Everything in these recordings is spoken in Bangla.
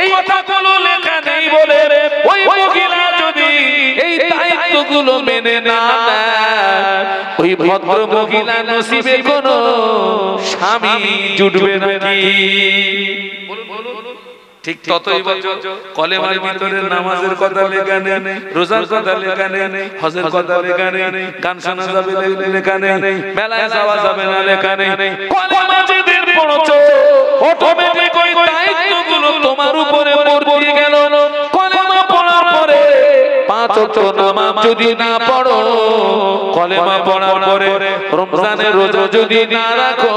এই কথাগুলো লেখা নেই বলে ওই মহিলা যদি এই দায়িত্বগুলো মেনে না নেয়, ওই ভদ্র মহিলা নসিবে কোনো স্বামী জুটবে নাকি? ঠিক ততই বছর কলেমার ভিতরে নামাজের কথা লেখা নেই, রোজার কথা লেখা নেই, হজের কথা লেখা নেই, গান শোনা যাবে লেখা নেই, মেলায় যাওয়া যাবে না লেখা নেই। কলেমা যেদিন পড়ছো অটোমেটিক ওই দায়িত্বগুলো তোমার উপরে পড়ে গেল। কলেমা পড়ার পরে 5 ওয়াক্ত নামাজ যদি না পড়ো, কলেমা পড়ার পরে রমজানের রোজা যদি না রাখো,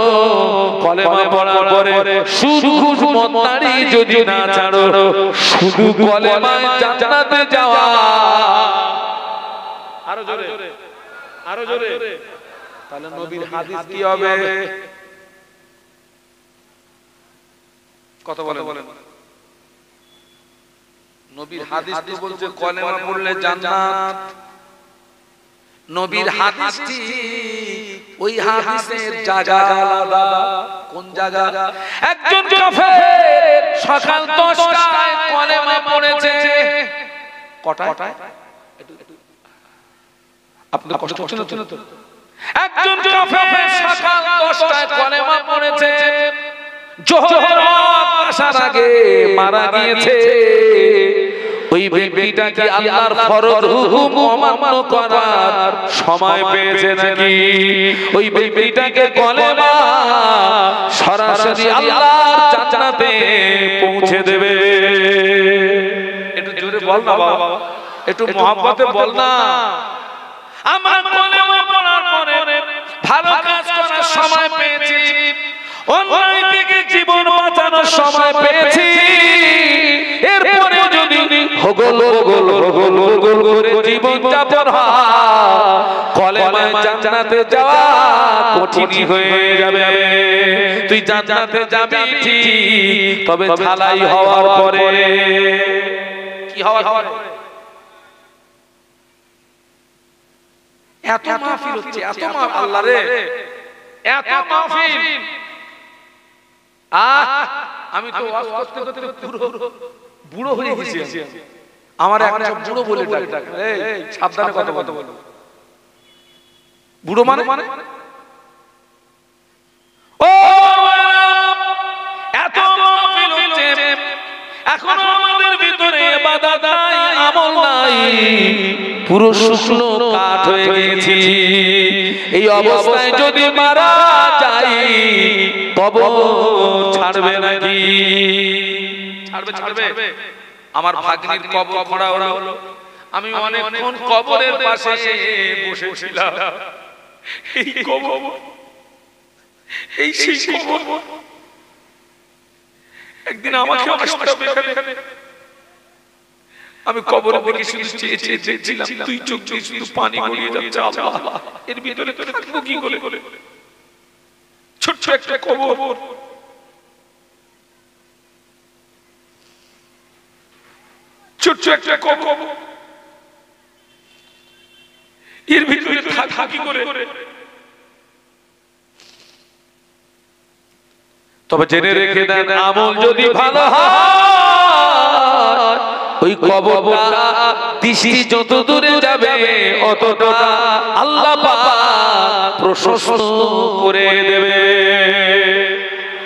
কলেমা পড়ার পরে শুধু মত্তারি যদি না ছাড়ো, শুধু কলেমায় জান্নাতে যাওয়া। আরো জোরে, আরো জোরে। তাহলে নবীর হাদিস কি হবে? কথা বলেন। নবীর হাদিস তো বলছে কলেমা পড়লে জান্নাত। নবীর হাদিসটি ওই হাদিসের জায়গা আলাদা। কোন জায়গা? একজন কাফের সকাল 10টায় কলেমা পড়েছে। কটায়? আপনাদের কষ্ট হচ্ছে না তো? একজন কাফের সকাল 10টায় কলেমা পড়েছে, জোহর আসার আগে মারা গিয়েছে। ওই ব্যক্তিটা কি আল্লাহর ফরজ হুকুম অমান্য করার সময় পেয়েছে নাকি? ওই ব্যক্তিটাকে কলেমা সরাসরি আল্লাহর জান্নাতে পৌঁছে দেবে। একটু জোরে বল না বাবা, একটু মহব্বতে বল না। আমার কলেমা পড়ার পরে ভালো কাজ করার সময় পেয়েছি, অন্যায় থেকে জীবন বাঁচানোর সময় পেয়েছি। এরপরে যদি হগল করে জীবন যাপন হয়, কলেমায় জান্নাতে যাওয়া কঠিন হয়ে যাবে। তুই জান্নাতে যাবি ঠিক, তবে ঝালাই হওয়ার পরে কি হওয়ার পরে? এত মাহফিল হচ্ছে, এত আল্লাহ রে, এত মাহফিল। আমি তো ওয়াজ করতে করতে পুরো বুড়ো হয়ে গেছি। আমার একটা বুড়ো বলে ডাকে, এই সাবধানে কথা বল। বুড়ো মানে ও এত মাহফিল হচ্ছে, এখনো আমাদের ভিতরে ইবাদত নাই, আমল নাই, পুরো শুকনো কাঠ হয়ে গেছি। এই অবস্থায় যদি মারা যাই, কবর ছাড়বে নাকি? ছাড়বে। আমার ভাগ্নির কবর খোঁড়া হলো, আমি অনেকক্ষণ কবরের পাশে বসেছিলাম। এই কবর, এই সেই কবর একদিন আমাকে আসতে হবে এখানে। আমি কবরের দিকে শুধু চেয়েছিলাম, তুই চোখ দিয়ে শুধু পানি গড়িয়ে যাচ্ছে। আল্লাহ, এর ভিতরে থাকবো কি করে? ছোট্ট একটা কবর, ছোট্ট একটা কবর, এর ভিতরে থাকি করে? তবে জেনে রেখে দেন, আমল যদি ভালো হয়, ওই কবরটা দৃষ্টি যত দূরে যাবে অতটা আল্লাহ পাক প্রশস্ত করে দেবে।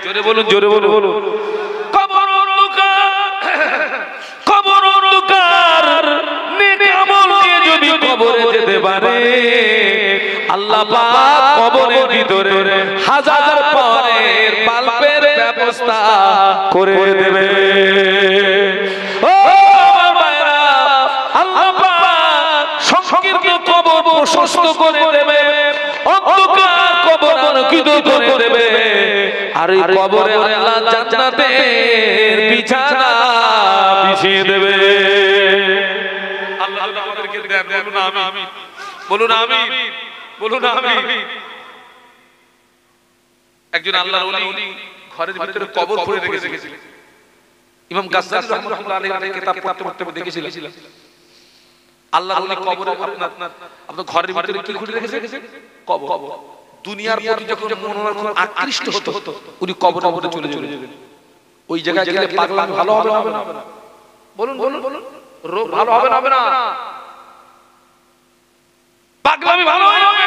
জোরে বলুন, জোরে বলুন। কবর অন্ধকার, নেক আমল দিয়ে যদি কবরে যেতে পারে, আল্লাহ পাক কবরের ভিতরে হাজার পাওয়ারের বাল্বের ব্যবস্থা করে দেবে। ও আমার ভাইরা, আল্লাহ পাক সংকীর্ণ কবর প্রশস্ত করে দেবে, অন্ধকার কবর আলোকিত করে দেবে। আর এই কবরে আল্লাহ জান্নাতের বিছানা বিছিয়ে দেবে। আল্লাহ আমাদেরকে দেন, বলুন আমিন, বলুন আমিন, বলুন আমিন। একজন আল্লাহর ওলি ঘরের ভিতরে কবর করে রেখেছিলেন। ইমাম গাজ্জালী রাহমাতুল্লাহ আলাইহি কিতাব পড়তে দেখেছিলেন, আল্লাহর ওলি কবরে আপনার ঘরের ভিতরে কি খুঁড়ে রেখেছে? কবর। দুনিয়ার প্রতি যখন মন আকৃষ্ট হতো, উনি কবরে চলে যেতেন। ওই জায়গায় গেলে পাগলামি ভালো হবে না? বলুন বলুন বলুন, রোগ ভালো হবে না? পাগলামি ভালো হবে?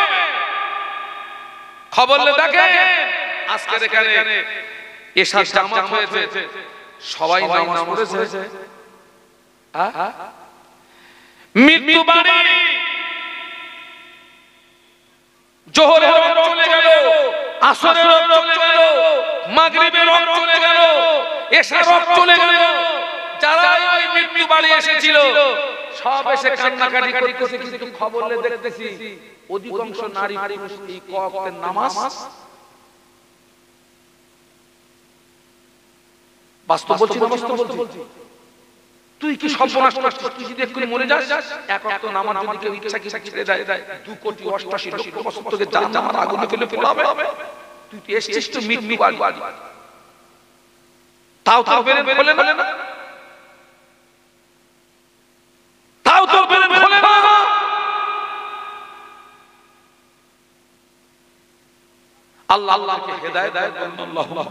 খবর দেখে আজকে এখানে এশার জামাত হয়েছে, সবাই নামাজ পড়েছে, মৃত্যু বাড়ি জোহরের রং চলে গেল, আসরের রং চলে গেল, মাগরিবের রং চলে গেল, এশার রং চলে গেল। যারা ওই মৃত্যু বাড়ি এসেছিল সব এসে কান্নাকাটি করতেছে, কিন্তু খবর দেখতেছি অধিকাংশ নারী পুরুষ এই ওয়াক্তের নামাজ বাস্তব বলছি না বাস্তব বলছি? তুই কি সর্বনাশ করছিস? তুই যদি একটু মরে যাস, এক ওয়াক্ত নামাজ যদি কেউ ইচ্ছা ছেড়ে দেয় 2,88,00,000 বছর তোকে জাহান্নামের আগুনে ফেলে পোড়াবে। তুই এসেছিস তো মৃত্যু বাড়ি, তাও তো বেরে বলে না, তাও তো বেরে বলে না। আল্লাহ আল্লাহকে হেদায়েত দেয়, আল্লাহুম্মা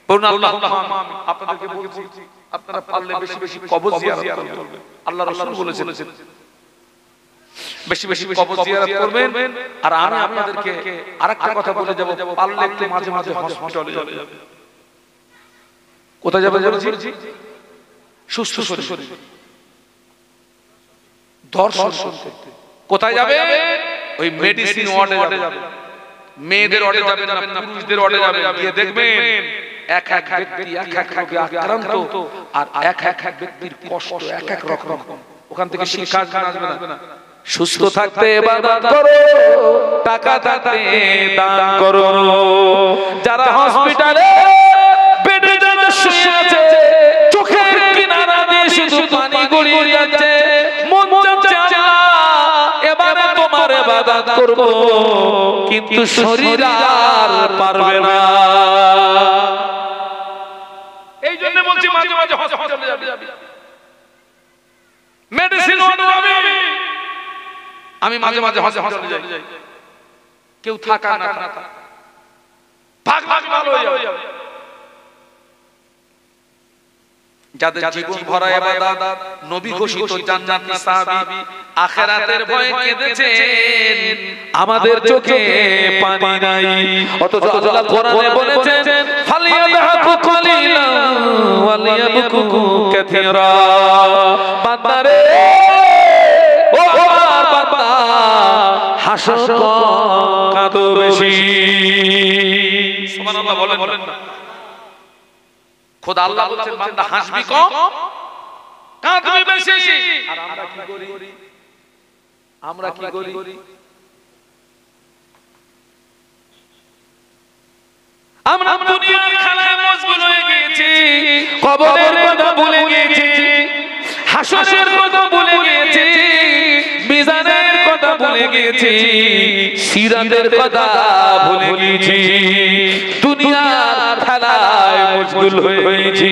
বলুন আল্লাহুম্মা আমিন। আপনাদেরকে বলছি আপনারা পারলে বেশি বেশি কবর জিয়ারত করবেন। আল্লাহ রাসূল বলেছেন বেশি বেশি কবর জিয়ারত করবেন। আর আমি আপনাদেরকে আরেকটা কথা বলে যাব, পারলে একটু মাঝে মাঝে হসপিটালে যাবেন। কোথায় যাবে বলছি? সুস্থ শরীর দর্শন করতে। কোথায় যাবে? ওই মেডিসিন ওয়ার্ডে যাবে, মেয়েদের ওয়ার্ডে যাবেন না, পুরুষদের ওয়ার্ডে যাবেন। গিয়ে দেখবেন এক এক ব্যক্তি এক এক রোগে আক্রান্ত, আর এক এক ব্যক্তির কষ্ট এক এক রকম। ওখান থেকে শিক্ষা আসবে না। সুস্থ থাকতে ইবাদত করো, টাকা থাকতে দান করো। যারা হসপিটালে বেডে যারা শুয়ে আছে, চোখের কিনারা দিয়ে শুধু পানি গড়িয়ে যাচ্ছে, মন চাচ্ছে আল্লাহ এবারে তোমার ইবাদত করব, কিন্তু শরীর আর পারবে না। এই জন্য বলছি মাঝে মাঝে হসপিটালে যাবি, মেডিসিন অর্ডার যাবি। আমি মাঝে মাঝে হসপিটালে যাই, কেউ থাকা না থাকা ভাগ ভাগ ভালো হয়ে যাবে। যাদের জীবন ভরা ইবাদত, নবী ঘোষিত জান্নাতি সাহাবী আখিরাতের ভয়ে কেঁদেছেন, আমাদের চোখে পানি নাই। অথচ আল্লাহ কোরআনে বলেছেন ফালিয়াদহাকু কালিলান ওয়ালিয়াবকু কাসীরা। বান্দারে, ও আমার বান্দা, হাসো কম কাঁদো বেশি। সুবহানাল্লাহ বলেন না? খোদা আল্লাহ বলছেন বান্দা হাসবি কম, কাঁদবি বেশি। আর আমরা কি করি? আমরা কি করি? আমরা দুনিয়ার খেলায় মশগুল হয়ে গিয়েছি, কবরের কথা ভুলে গিয়েছি, হাসরের কথা ভুলে গিয়েছি, মিজানের কথা ভুলে গিয়েছি, সিরাতের কথা ভুলে গিয়েছি, দুনিয়ার খেলায় মশগুল হয়েছি,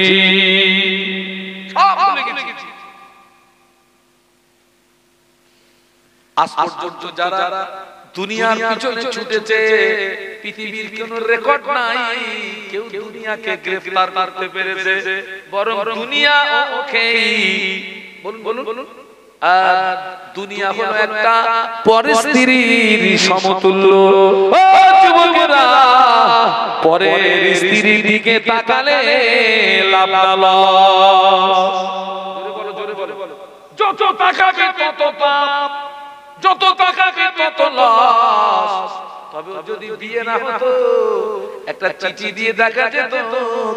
সব ভুলে গেছি। আজ পর্যন্ত যারা দুনিয়ার পিছনে ছুটেছে, পৃথিবীর কোনো রেকর্ড নাই কেউ দুনিয়াকে গ্রেফতার করতে পেরেছে, বরং দুনিয়া ওকেই বলুন বলুন। আর দুনিয়া হলো একটা পরের স্ত্রীর সমতুল্য। ও যুবকেরা, পরের স্ত্রীর দিকে তাকালে লাভ না লস। জোরে বলো, যত তাকাবে তত পাপ, যত তাকাবে তত লস। তবে যদি বিয়ে না হতো, একটা চিঠি দিয়ে দেখা যেত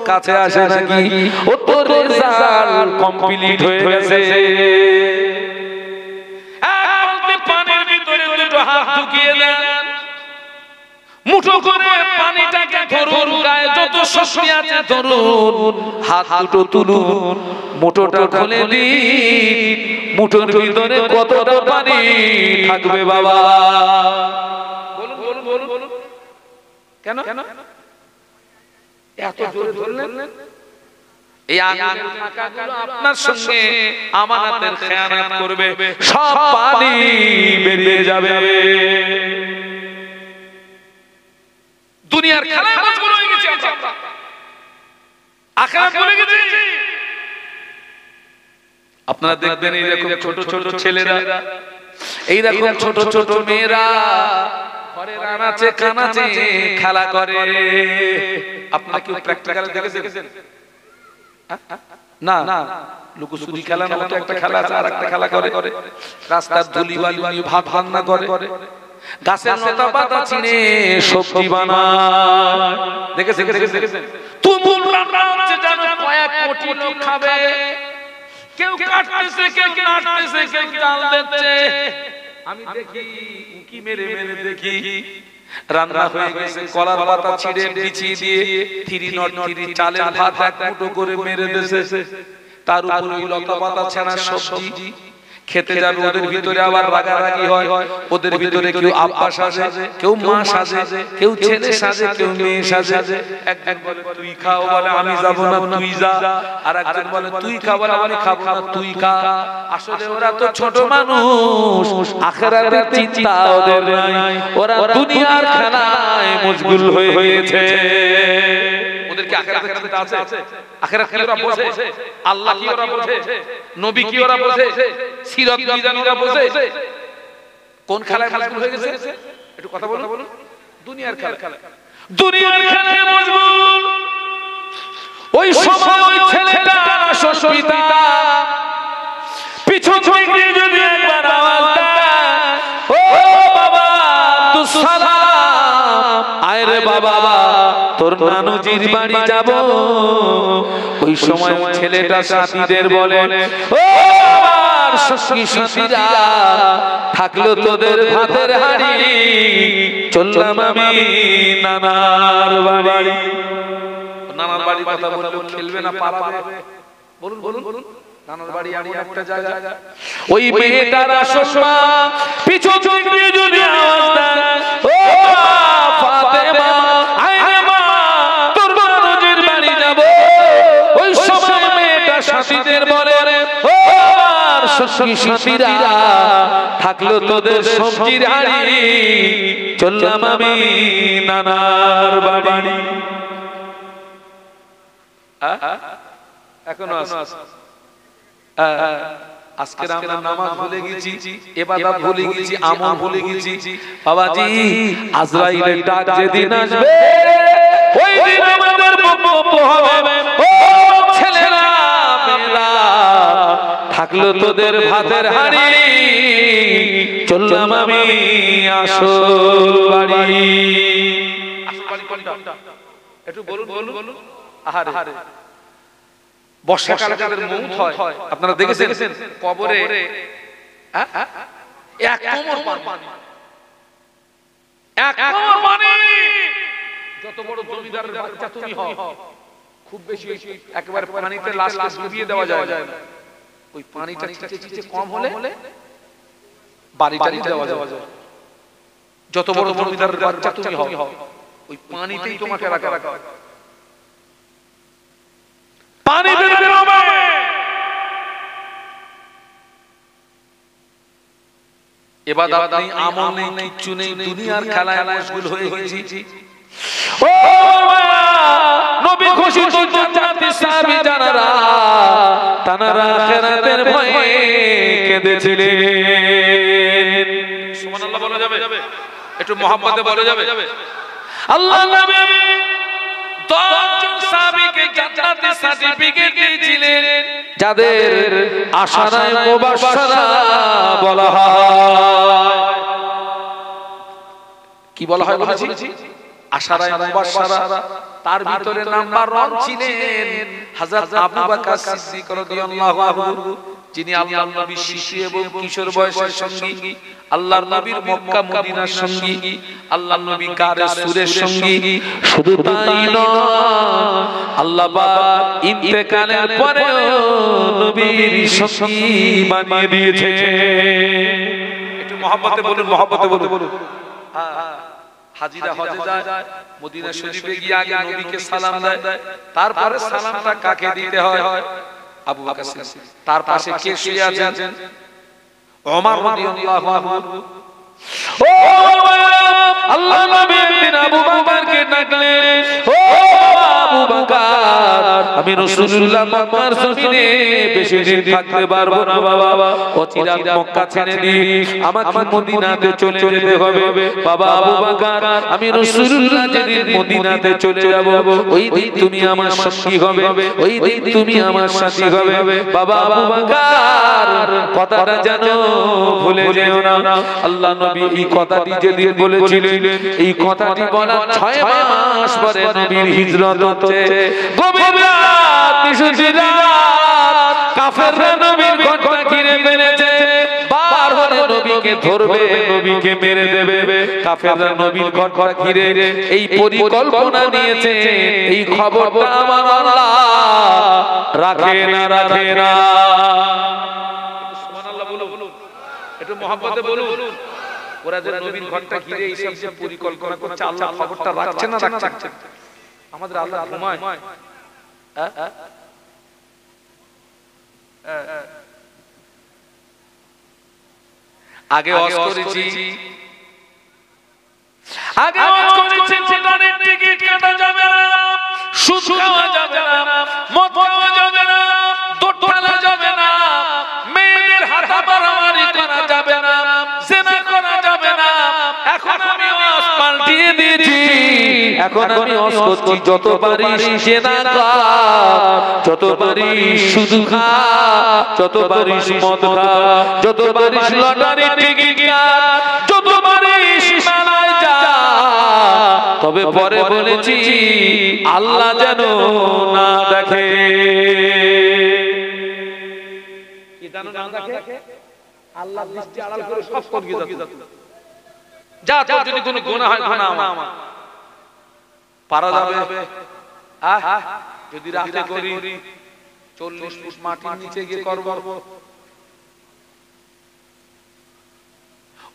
কাছে আসে নাকি, ও তোর রেজাল্ট কমপ্লিট হয়ে গেছে। পানির ভিতরে দুটো হাত ঢুকিয়ে দেন, মুঠো করে পানিটাকে ধরুন, গায়ে যত শক্তি আছে ধরুন, হাত দুটো তুলুন, মুঠোটা খুলে দিন, মুঠোর ভিতরে কতটা পানি থাকবে বাবা? বলুন বলুন বলুন বলুন। কেন এত জোরে ধরলেন? এই আঙ্গুলের টাকাগুলো আপনার সঙ্গে আমানতের খেয়ানত করবে, সব পানি বেরিয়ে যাবে। দুনিয়ার খেলায় মশগুল হয়ে গেছি আমরা। আখিরাত ভুলে গেছি। আপনারা দেখবেন এইরকম ছোট ছোট ছেলেরা, এইরকম ছোট ছোট মেয়েরা ঘরের আনাচে কানাচে খেলা করে। আপনারা কি প্র্যাকটিক্যালি দেখেছেন? না না, লুকোচুরি খেলা না, ওটা একটা খেলা আছে, আর একটা খেলা করে রাস্তার ধুলি বালি নিয়ে ভাত রান্না করে, গাছের লতা পাতা ছিঁড়ে সবজি বানায়। দেখেছেন? তুমুল রান্না হচ্ছে, জানো কয়েক কোটি লোক খাবে। কেউ কাটতেছে, কেউ নাড়তেছে, কেউ জাল দিচ্ছে। আমি দেখি উকি মেরে মেরে দেখি রান্না হয়ে গেছে, কলার পাতা ছিঁড়ে বিছিয়ে দিয়ে 3 চালের ভাত এক মুঠো করে মেরে দিয়েছে, তার উপরে ওই লতা পাতা ছেঁড়া সবজি খেতে যাবে। ওদের ভিতরে আবার রাগারাগি হয়, ওদের ভিতরে কেউ আব্বা সাজে, কেউ মা সাজে, কেউ ছেলে সাজে, কেউ মেয়ে সাজে। একজন বলে তুই খাও, বলে আমি যাব না, তুই যা। আর একজন বলে তুই খা, বলে আমি খাবো না, তুই খা। আসলে ওরা তো ছোট মানুষ, আখিরাতের চিন্তা ওদের নাই, ওরা দুনিয়ার খেলায় মশগুল হয়েছে। ওদের কি আখিরাতের চিন্তা আছে? আখিরাত কি ওরা বোঝে? আল্লাহ কি ওরা বোঝে? নবী কি ওরা বোঝে? সিরাত বিধান ওরা বোঝে? কোন খেলায় মশগুল হয়ে গেছে? একটু কথা বলুন। দুনিয়ার খেলা, দুনিয়ার খেলায় মশগুল। ওই সময় ওই ছেলেটা পিতা পিছন থেকে যদি একবার আওয়াজ দেয়, ও বাবা দুসালাম, আয় রে বাবা তোর নানুজির বাড়ি যাব। ওই সময় ছেলেটা সাথীদের বলে, ও আমার সখী সাথীরা, থাকলো তোদের ভাতের হাড়ি, চললাম আমি নানার বাড়ি। নানার বাড়ির কথা বললে খেলবে না, পালাবে? বলুন। নানার বাড়ি এমন একটা জায়গা, ওই মেয়েটার আসম্মা পিছন থেকে যদি আওয়াজ দেয়, ও ফাতেমা আয় রে মা তোর নানুজির বাড়ি যাব। ওই সময় মেয়েটা সাথীদের বলে, ও আমার সখী সাথীরা, থাকলো তোদের সবজির হাড়ি, চললাম আমি নানার বাড়ি। এখনো আছে। আজকে আমরা নামাজ ভুলে গেছি, ইবাদত ভুলে গেছি, আমল ভুলে গেছি। বাবাজি আজরাইলের ডাক যেদিন আসবে, ওই দিন আমাদের বক্তব্য হবে, ও ছেলেরা মেয়েরা, থাকলো তোদের ভাতের হাড়ি, চললাম আমি আসল বাড়ি। আসল বাড়ি কোনটা? একটু বলুন। আহারে বর্ষাকালে যাদের মউত হয়, আপনারা দেখেছেন কবরে এক কোমর পানি, এক কোমর পানি। যত বড় জমিদারের বাচ্চা তুমি হও, খুব বেশি একবার পানিতে লাশকে ডুবিয়ে দেওয়া যায় না। ওই পানিটা চিচে কম হলে বাড়িটা দেওয়া যায়। যত বড় জমিদারের বাচ্চা তুমি হও, ওই পানিতেই তোমাকে রাখা হয়। পানি দিতে হবে। ইবাদত নেই, আমল নেই, কিচ্ছু নেই, দুনিয়ার খেলায় মশগুল হয়ে গেছি। ও নবী ঘোষিত জান্নাতি সাহাবী জানারা, তানারা আখিরাতের ভয়ে কেঁদেছিলেন। সুবহানাল্লাহ বলা যাবে? একটু মুহাব্বতে বলা যাবে? আল্লাহ নবী 10 জন সাহাবীকে জান্নাতের সার্টিফিকেট দিয়েছিলেন, যাদের আশারায়ে মুবাশশারা বলা হয়। কি বলা হয় বলেছি? আশারায়ে মুবাশশারা। তার ভিতরে নাম্বার 1 ছিলেন হযরত আবু বকর সিদ্দিক রাদিয়াল্লাহু আনহু, যিনি আল্লাহর নবীর শিশু এবং কিশোর বয়সের সঙ্গী, আল্লাহর নবীর মক্কা মদিনার সঙ্গী, আল্লাহর নবী কারে সুরের সঙ্গী। শুধু তাই নয়, আল্লাহ পাক ইন্তেকালের পরেও নবীর সঙ্গী বানিয়ে দিয়েছে। একটু মহব্বতে বলুন। হাজিরা হজে যায়, মদিনা শরীফে গিয়ে আগে নবীকে সালাম দেয়, তারপরে সালামটা কাকে দিতে হয়? আবু বকর সিদ্দিক। তার পাশে কে শুয়ে আছেন? ওমর রাদিয়াল্লাহু আনহু। ও আল্লাহর নবী একদিন আবু বকরকে ডাকলেন, ও আবু বকর আমি রাসূলুল্লাহ মক্কার জমিনে বেশি দিন থাকতে পারবো না বাবা অচিরাত মক্কা ছেড়ে দিয়ে আমাকে মদিনাতে চলে যেতে হবে বাবা আবু বকর আমি রাসূলুল্লাহ যেদিন মদিনাতে চলে যাব ওই দিন তুমি আমার সঙ্গী হবে ওই দিন তুমি আমার সাথী হবে বাবা আবু বকর কথাটা জানো ভুলে যেও না আল্লাহ নবী এই কথাটি যেদিন বলেছিলেন এই কথাটি বলা 6 মাস পরে নবীর হিজরত হচ্ছে গভীর রাত নিশুতি রাত কাফেররা নবীর ঘরটা ঘিরে ফেলেছে বার হলে নবীকে ধরবে নবীকে মেরে দেবে কাফেররা নবীর ঘরটা ঘিরে এই পরিকল্পনা নিয়েছে এই খবরটা আমার আল্লাহ রাখে না সুবহানাল্লাহ বলুন একটু মহব্বতে বলুন ওরা যে নবীর ঘরটা ঘিরে এই সব যে পরিকল্পনা করছে আল্লাহ খবরটা রাখছে না রাখছে আমাদের আল্লাহ ঘুমায় আগে ওয়াজ করেছি ট্রেনের টিকিট কাটা যাবে না সুদ খাওয়া যাবে না মদ খাওয়া যাবে না দোটালা যাবে না মেয়েদের হাতা মারামারি করা যাবে না জিনা করা যাবে না এখন আমি ওয়াজ পাল্টিয়ে দিয়েছি এখন আমি ওয়াজ করছি যত পারিস জিনা কর যত পারিস সুদ খা যত পারিস মদ খা যত পারিস লটারি টিকিট কাট যত পারিস মেলায় যা তবে পরে বলেছি আল্লাহ যেন না দেখে কি জানো না দেখে আল্লাহ দৃষ্টি আড়াল করে সব করিয়ে যাচ্ছে যা তোর যদি কোনো গুনাহ হয় গুনাহ আমার পারা যাবে যদি রাতে করি 40 ফুট মাটির নিচে গিয়ে করব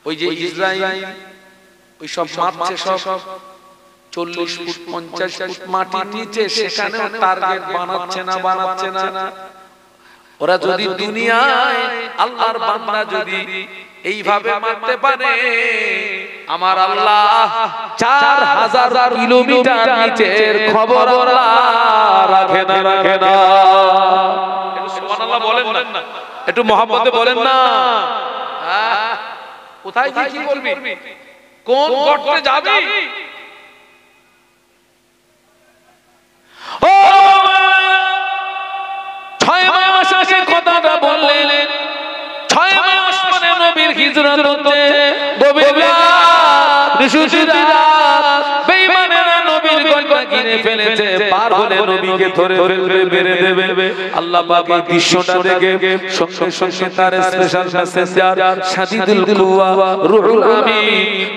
ওই যে ইসরাইল ওই সব মারছে সব 40 ফুট 50 ফুট মাটির নিচে সেখানেও টার্গেট বানাচ্ছে না ওরা যদি দুনিয়ায় আল্লাহর বান্দা যদি এইভাবে মারতে পারে আমার আল্লাহ 4000 কিলোমিটার নিচের খবর আল্লাহ রাখে না একটু সুবহানাল্লাহ বলেন না একটু মহব্বতে বলেন না কোথায় কি বলবি কোন গর্তে যাবি ও 6 মাস আগে কথাটা বললেন 6 মাস পরে নবীর হিজরত হচ্ছে গভীর রাত নিশুতি রাত বেঈমানেরা নবীর ঘরটা ঘিরে ফেলেছে পার হলে নবীকে ধরে ফেলবে মেরে দেবে আল্লাহ পাক এই দৃশ্যটা দেখে সঙ্গে তার স্পেশাল মেসেঞ্জার শাদীদুল কুওয়া রুহুল আমিন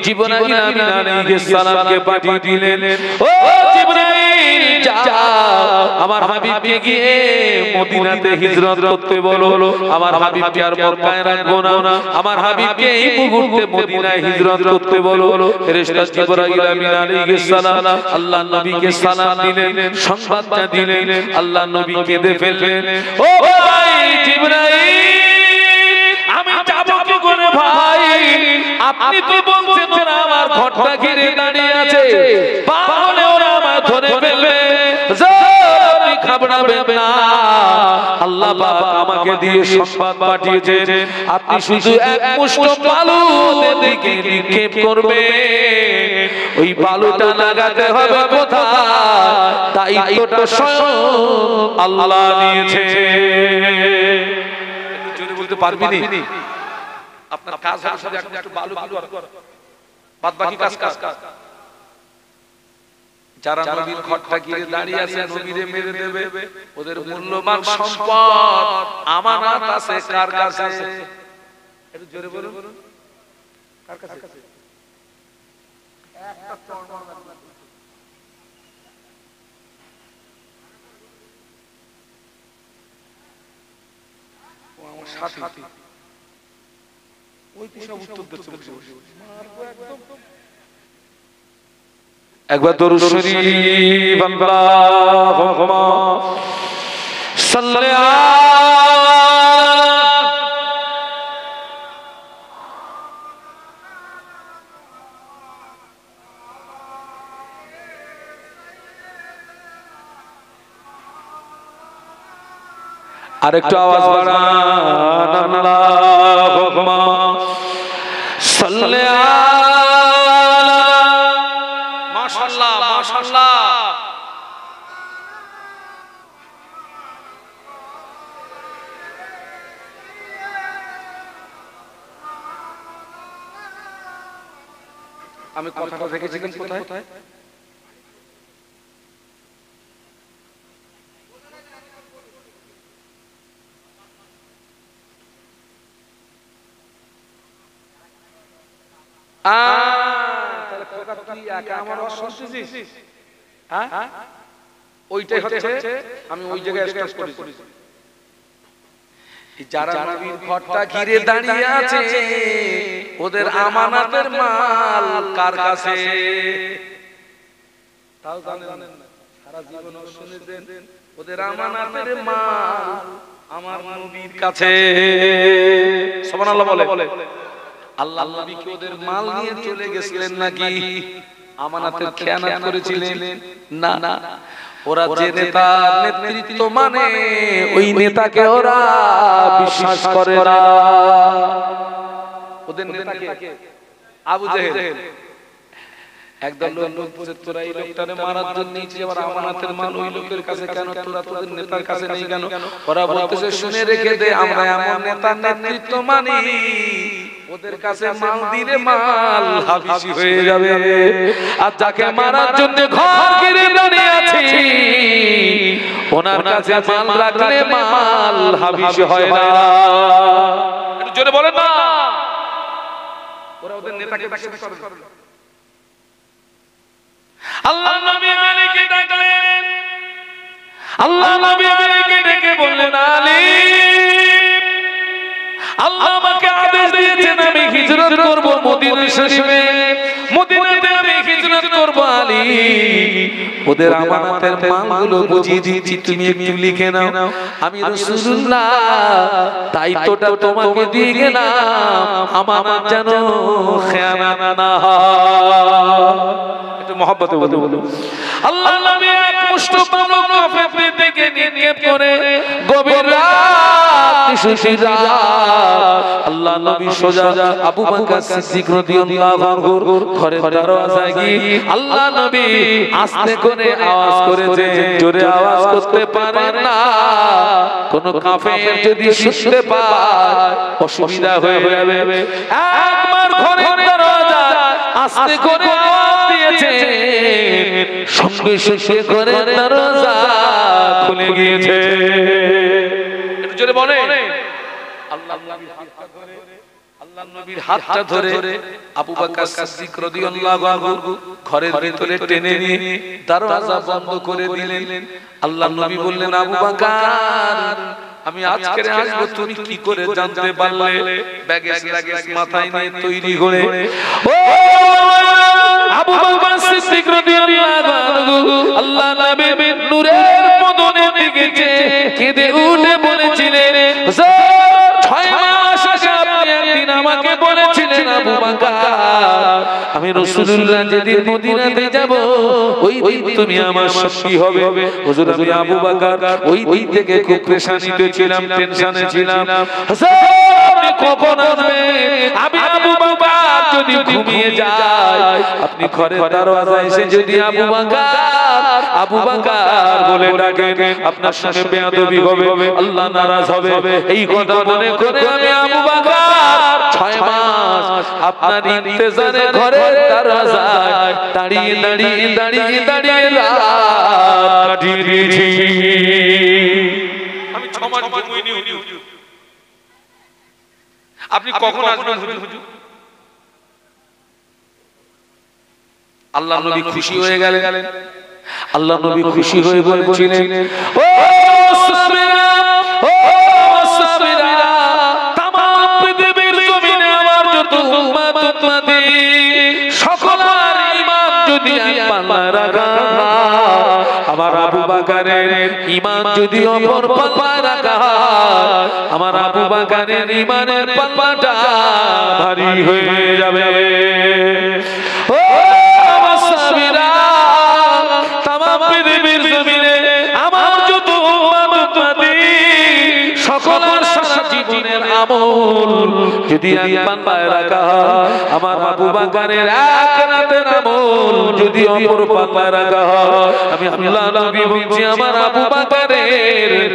জিবরাইল আমিন আলাইহিস সালামকে পাঠিয়ে দিলেন ও জিবরাইল যাও আমার হাবিবকে গিয়ে মদিনাতে হিজরত করতে বলো আমার হাবিবকে আর মক্কায় রাখবো না আমার হাবিবকে এই মুহূর্তে মদিনায় হিজরত করতে বলো ফেরেশতা জিবরাইল আমিন আলাইহিস সালাম আল্লাহর নবীকে সালাম দিলেন সংবাদটা দিলেন আল্লাহর নবী কেঁদে ফেললেন ও ভাই জিবরাইল আমি যাব কি করে ভাই আপনি তো বলছেন ওরা আমার ঘরটা ঘিরে দাঁড়িয়ে আছে পাহলে ওরা আমায় ধরে ফেলবে আপনি ঘাবড়াবেন না আল্লাহ পাক আমাকে দিয়ে সংবাদ পাঠিয়েছেন আপনি শুধু এক মুষ্ঠ বালু এদিকে নিক্ষেপ করবেন ওই বালুটা লাগাতে হবে কোথায় দায়িত্বটা স্বয়ং আল্লাহ নিয়েছে একটু জোরে বলতে পারবি নি আপনার কাজ হবে শুধু একটু বালু বাদ বাকি কাজ যারা নবীর ঘরটা ঘিরে দাঁড়িয়ে আছে নবীরে মেরে দেবে ওদের মূল্যবান সম্পদ আমানত আছে কার কাছে একটু জোরে বলুন কার কাছে একটা চরণ ও আমার সাথী ওই পিছনে উত্তর দিচ্ছে মারবো একদম একবার দরুদ শরীফ আল্লাহুম্মা সাল্লি আরেকটু আওয়াজ বাড়ান আল্লাহুম্মা সাল্লি আলা মাশাআল্লাহ মাশাআল্লাহ। আমি কথাটা রেখেছিলাম কোথায়? ওইটাই হচ্ছে আমি ওই জায়গায় স্টপ করেছি। যারা নবীর ঘরটা ঘিরে দাঁড়িয়ে আছে ওদের আমানতের মাল কার কাছে? তাও জানেন না, সারা জীবন শুনেছেন ওদের আমানতের মাল আমার নবীর কাছে। সুবহানাল্লাহ বলে। আল্লাহ নবী কি ওদের মাল নিয়ে চলে গেছিলেন নাকি আমানতের খেয়ানত করেছিলেন? না, ওরা যে নেতার নেতৃত্ব মানে ওই নেতাকে ওরা বিশ্বাস করে না। ওদের নেতাকে আবু জেহেল একদল লোক বলে তোরা এই লোকটারে মারার জন্য নিচে আবার আমানতের মাল ওই লোকের কাছে কেন, তোরা তোদের নেতার কাছে নেই কেন? ওরা বলতেছে শুনে রেখে দে, আমরা এমন নেতার নেতৃত্ব মানি ওদের কাছে মাল দিলে মাল হাবিশি হয়ে যাবে, আর যাকে মারার জন্য ঘর ঘিরে দাঁড়িয়ে আছি ওনার কাছে মাল রাখলে মাল হাবিশি হয় না। একটু জোরে বলেন না। ওরা ওদের নেতাকে বিশ্বাস করে না। আল্লাহ নবী আলীকে ডাকলেন, আল্লাহ নবী আলীকে ডেকে বললেন আলী আল্লাহ আমাকে আদেশ দিয়েছেন আমি হিজরত করব মদিনা শরীফে, মদিনাতে আমি হিজরত করব আলী ওদের আমানতের মালগুলো বুঝিয়ে দিয়েছি তুমি একটু লিখে নাও, আমি রাসূলুল্লাহ দায়িত্বটা তোমাকে দিয়ে গেলাম আমানত যেন খেয়ানত না হয়। একটু মহব্বতে বলো। আল্লাহ নবী এক মুষ্ঠ পালক কাফের থেকে নিক্ষেপ করে গভীর রাত নিশি রাত আল্লাহ নবী সোজা আবু বকর সিদ্দিক রাদিয়াল্লাহু আনহুর ঘরের দরজায় গিয়ে আল্লাহ নবী আস্তে করে আওয়াজ করেছে, জোরে আওয়াজ করতে পারেন না, কোন কাফের যদি শুনতে পায় অসুবিধা হয়ে যাবে। একবার ঘরের দরজা আস্তে করে আওয়াজ দিয়েছে, সঙ্গে সঙ্গে ঘরের দরজা খুলে গিয়েছে। একটু জোরে বলে আল্লাহ নবীর হাতটা ধরে আবু বকর সিদ্দিক রাদিয়াল্লাহু আনহু ঘরের ভিতরে টেনে নিয়ে দরজা বন্ধ করে দিলেন। আল্লাহ নবী বললেন আবু বকর আমি আজকে আসবো তুমি কি করে জানতে পারলে? ব্যাগেজ লাগেজ মাথায় নিয়ে তৈরি করে ও আবু বকর সিদ্দিক রাদিয়াল্লাহু আনহু আল্লাহ নবীর নূরের বদনে দিকে কেঁদে উঠে বলেছিলেন হুজুর 6 মাস আগে আপনি একদিন আমাকে বলেছিলেন আবু বকর আমি রাসূলুল্লাহ যেদিন মদিনাতে যাব ওই দিন তুমি আমার সাথী হবে। হুজুর আমি আবু বকর ওই দিন থেকে খুব পেরেশানিতে ছিলাম, টেনশনে ছিলাম। হুজুর আপনি কখন আসবেন? আমি আবু বকর যদি ঘুমিয়ে যায় আপনি ঘরের দরজায় এসে যদি আবু বকর বলে ডাকেন আপনার সঙ্গে বেয়াদবি হবে, আল্লাহ নারাজ হবে। এই কথা মনে করে আমি আবু বকর 6 মাস আপনার ইন্তজারে ঘরের দরজায় দাঁড়িয়ে দাঁড়িয়ে দাঁড়িয়ে দাঁড়িয়ে রাত কাটিয়ে দিয়েছি। আমি 6 মাস ঘুমিয়ে নি। আপনি কখন আসবেন হুজুর? আল্লাহ নবী খুশি হয়ে গেলেন। আল্লাহ নবী খুশি হয়ে বলছিলেন ও সাবিরা ও সাবিরা तमाम পৃথিবীর জমিনে আমার যত উম্মত উম্মতি সকলের ঈমান যদি পাল্লা রাখা আমার আবু বকরের ঈমান যদি অপর পাল্লা রাখা আমার আবু বকরের ঈমানের পাল্লাটা ভারী হয়ে যাবে। ও সাবিরা तमाम পৃথিবীর জমিনে আমার যত উম্মত উম্মতি জীবনের আমল যদি এক পাল্লায় রাখা হয়, আমার আবু বকরের এক রাতের আমল যদি অপর পাল্লায় রাখা হয়, আমি আল্লাহ নবী বলছি আমার আবু বকরের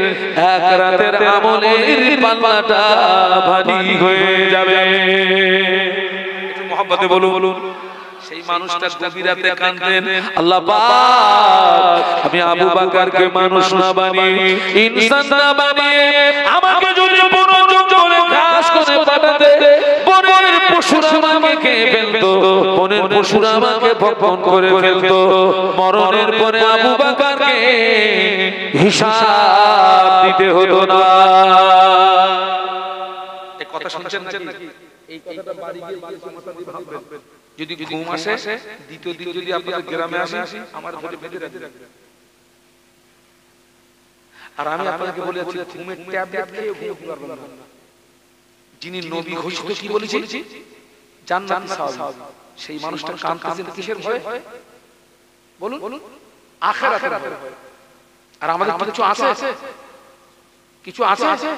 এক রাতের আমলের পাল্লাটা ভারী হয়ে যাবে। একটু মহব্বতে বলুন। সেই মানুষটা গভীর রাতে কাঁদতেন, আল্লাহ পাক আমি আবু বকরকে মানুষ না বানিয়ে ইনসান না বানিয়ে আমাকে যদি বনের জঙ্গলে ঘাস করে পাঠাতে, বনের পশুরা আমাকে খেয়ে ফেলতো, বনের পশুরা আমাকে ভক্ষণ করে ফেলতো, মরণের পরে আবু বকরকে হিসাব দিতে হতো না। এই কথা শুনছেন নাকি? এই কথাটা বাড়ি গিয়ে বালিশের মাথা দিয়ে ভাববেন। যদি ঘুম আসে, দ্বিতীয় দিন যদি আপনাদের গ্রামে আসি, আমার ঘরে বেঁধে রাখবেন। আর আমি আপনাকে বলে যাচ্ছি, ঘুমের ট্যাবলেট খেয়ে ঘুমাতে পারবেন না। যিনি নবী ঘোষিত কি বলেছি, জান্নাতি সাহাবী, সেই মানুষটা কাঁদতেছেন কিসের ভয়ে বলুন? আখিরাতের ভয়ে। আর আমাদের কিছু আছে, কিছু আছে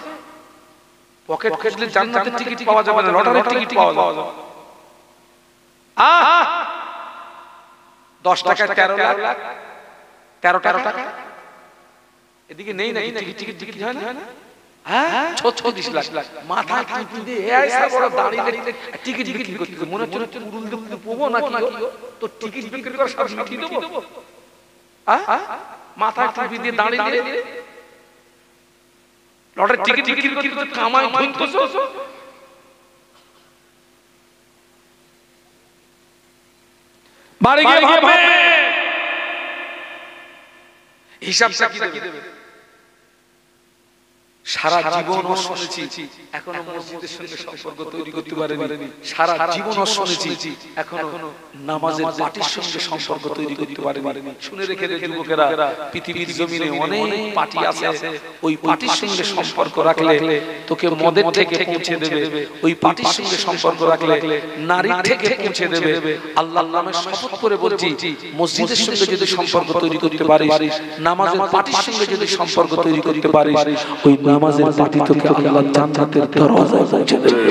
পকেট খুঁজলে জান্নাতের টিকিট পাওয়া যাবে না, লটারির টিকিট পাওয়া যাবে। 10 টাকায় 13 লাখ, 13 টাকা এদিকে নেই না, টিকিট হয় না? হ্যাঁ 36 লাখ মাথায় টুপি দিয়ে এসে বড় দাঁড়িয়ে টিকিট বিক্রি করতে, মনে হচ্ছে উড়ুল দিয়ে পোবো নাকি তো টিকিট বিক্রি করে সব মিটিয়ে দেবো। মাথায় টুপি দিয়ে দাঁড়িয়ে লটারির টিকিট বিক্রি করতে কামাই খুঁজছো। বাড়ি গিয়ে ভাববে হিসাবটা কি দেবে। সারা জীবন শুনেছি, এখনো মসজিদের সঙ্গে সম্পর্ক তৈরি করতে পারেনি। সারা জীবন শুনেছি, এখনো নামাজের পার্টির সঙ্গে সম্পর্ক তৈরি করতে পারেনি। শুনে রেখে দে যুবকেরা, পৃথিবীর জমিনে অনেক পার্টি আছে, ওই পার্টির সঙ্গে সম্পর্ক রাখলে তোকে মদের থেকে পৌঁছে দেবে, ওই পার্টির সঙ্গে সম্পর্ক রাখলে নারীর থেকে পৌঁছে দেবে। আল্লাহর নামে শপথ করে বলছি, মসজিদের সঙ্গে যদি সম্পর্ক তৈরি করতে পারিস, নামাজের পার্টির সঙ্গে যদি সম্পর্ক তৈরি করতে পারিস, ওই নামাজের পার্টি তোকে আল্লাহ জান্নাতের দরজায় পৌঁছে দেবে।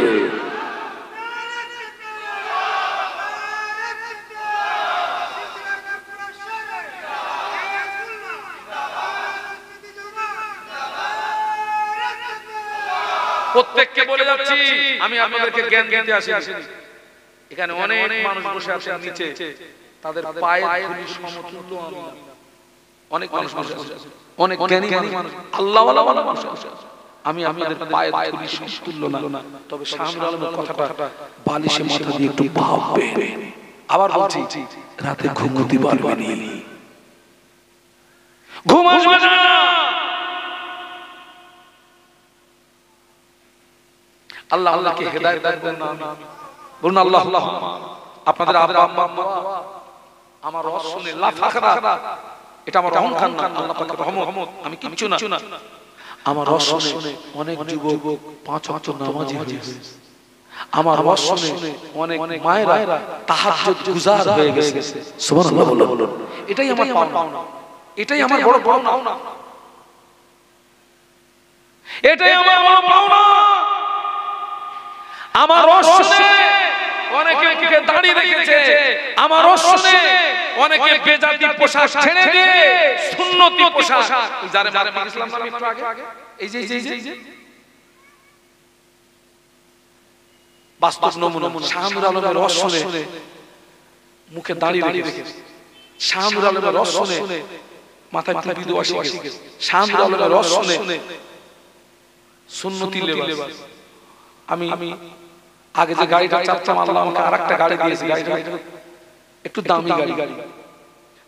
প্রত্যেককে বলে যাচ্ছি, আমি আপনাদেরকে জ্ঞান দিতে আসিনি। এখানে অনেক মানুষ বসে আছে নিচে, তাদের পায়ের ধুলি সমতুল্য আমি না। অনেক মানুষ বসে আছে, অনেক জ্ঞানী মানুষ, আল্লাহওয়ালা মানুষ আছে। আমি আপনাদের পায়ের ধুলি সমতুল্য না, তবে শামীর আলমের কথাটা বালিশে মাথা দিয়ে একটু ভাববে। আবার বলছি, রাতে ঘুমোতে পারবেন না, ঘুম আসবে না। আল্লাহ আল্লাহকে হেদায়েত দান করুন, বলুন আল্লাহ। আপনাদের আব্বা আম্মা আমার রস শুনে লা ফাখরা, এটা আমার অহংকার না, আল্লাহ পাকের রহমত, আমি কিচ্ছু না। আমার রস শুনে অনেক যুবক 5 ওয়াক্ত নামাজি হয়েছে। আমার রস শুনে অনেক মায়েরা তাহাজ্জুদ গুজার হয়ে গেছে। সুবহানাল্লাহ বলুন। এটাই আমার পাওনা, এটাই আমার বড় পাওনা, এটাই আমার বড় পাওনা। আমার রস শুনে অনেকে মুখে দাড়ি রেখেছে, আমার রস শুনে অনেকে বেজাতি পোশাক ছেড়ে দিয়ে সুন্নতি পোশাক, যারা মারে ইসলাম নামে একটু আগে এই যে বাস্তব নমুনা। শামীর আলমের রস শুনে মুখে দাড়ি রেখেছে, শামীর আলমের রস শুনে মাথায় টুপি দেওয়া শিখেছে, শামীর আলমের রস শুনে সুন্নতি লেবাস। আমি আগে যে গাড়িটা চাপতাম, আল্লাহ আমাকে আরেকটা গাড়ি দিয়েছে, গাড়িটা একটু দামি গাড়ি।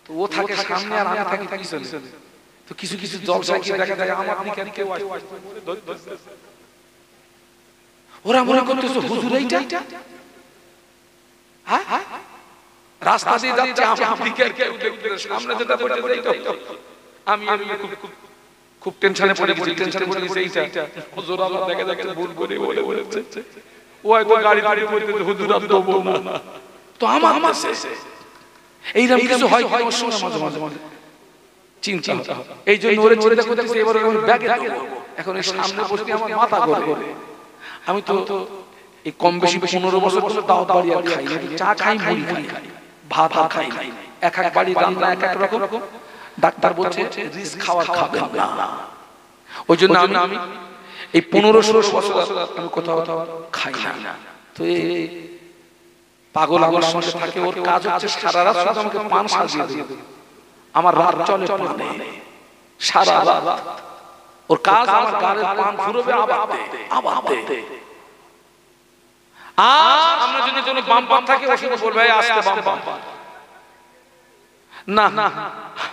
তো ও থাকে সামনে আর আমি থাকি পিছনে। তো কিছু জলসা কি দেখা যায়, আমার দিকে কেউ আসছে, ওরা মনে করতেছে হুজুর এইটা, হ্যাঁ রাস্তা দিয়ে যাচ্ছে, আমার দিকে কেউ দেখতেছে, সামনে যেটা বসে এইটা। আমি খুব টেনশনে পড়ে গেছি, এইটা হুজুর আল্লাহ দেখা যাচ্ছে ভুল করে বলেছে, ও হয়তো গাড়ি পড়তে হুজুর আর দেবো না। তো আমার এইরকম কিছু হয় মাঝে মাঝে চিন্তা। এই জন্য ওরে চিন্তা করতেছে, এবার ব্যাগে এখন এই সামনে বসে আমার মাথা করে, আমি তো এই কম বেশি 15 বছর ধরে দাওয়াত বাড়ি আর খাই, চা খাই, মুড়ি খাই, ভাত খাই, এক এক বাড়ি রান্না এক এক রকম। ডাক্তার বলছে রিস্ক খাওয়ার খাবেন না, ওই জন্য আমি এই 15-16 বছর আমি কোথাও খাই না। তো এই পাগল আমার সঙ্গে থাকে, ওর কাজ হচ্ছে সারা রাত শুধু আমাকে পান সাজিয়ে দেবে, আমার রাত চলে পানে সারা রাত, ওর কাজ আমার গালের পান ফুরবে আবার দে। আর আমরা যদি কোনো বাম পান থাকে ও শুধু বলবে আস্তে বাম পান না,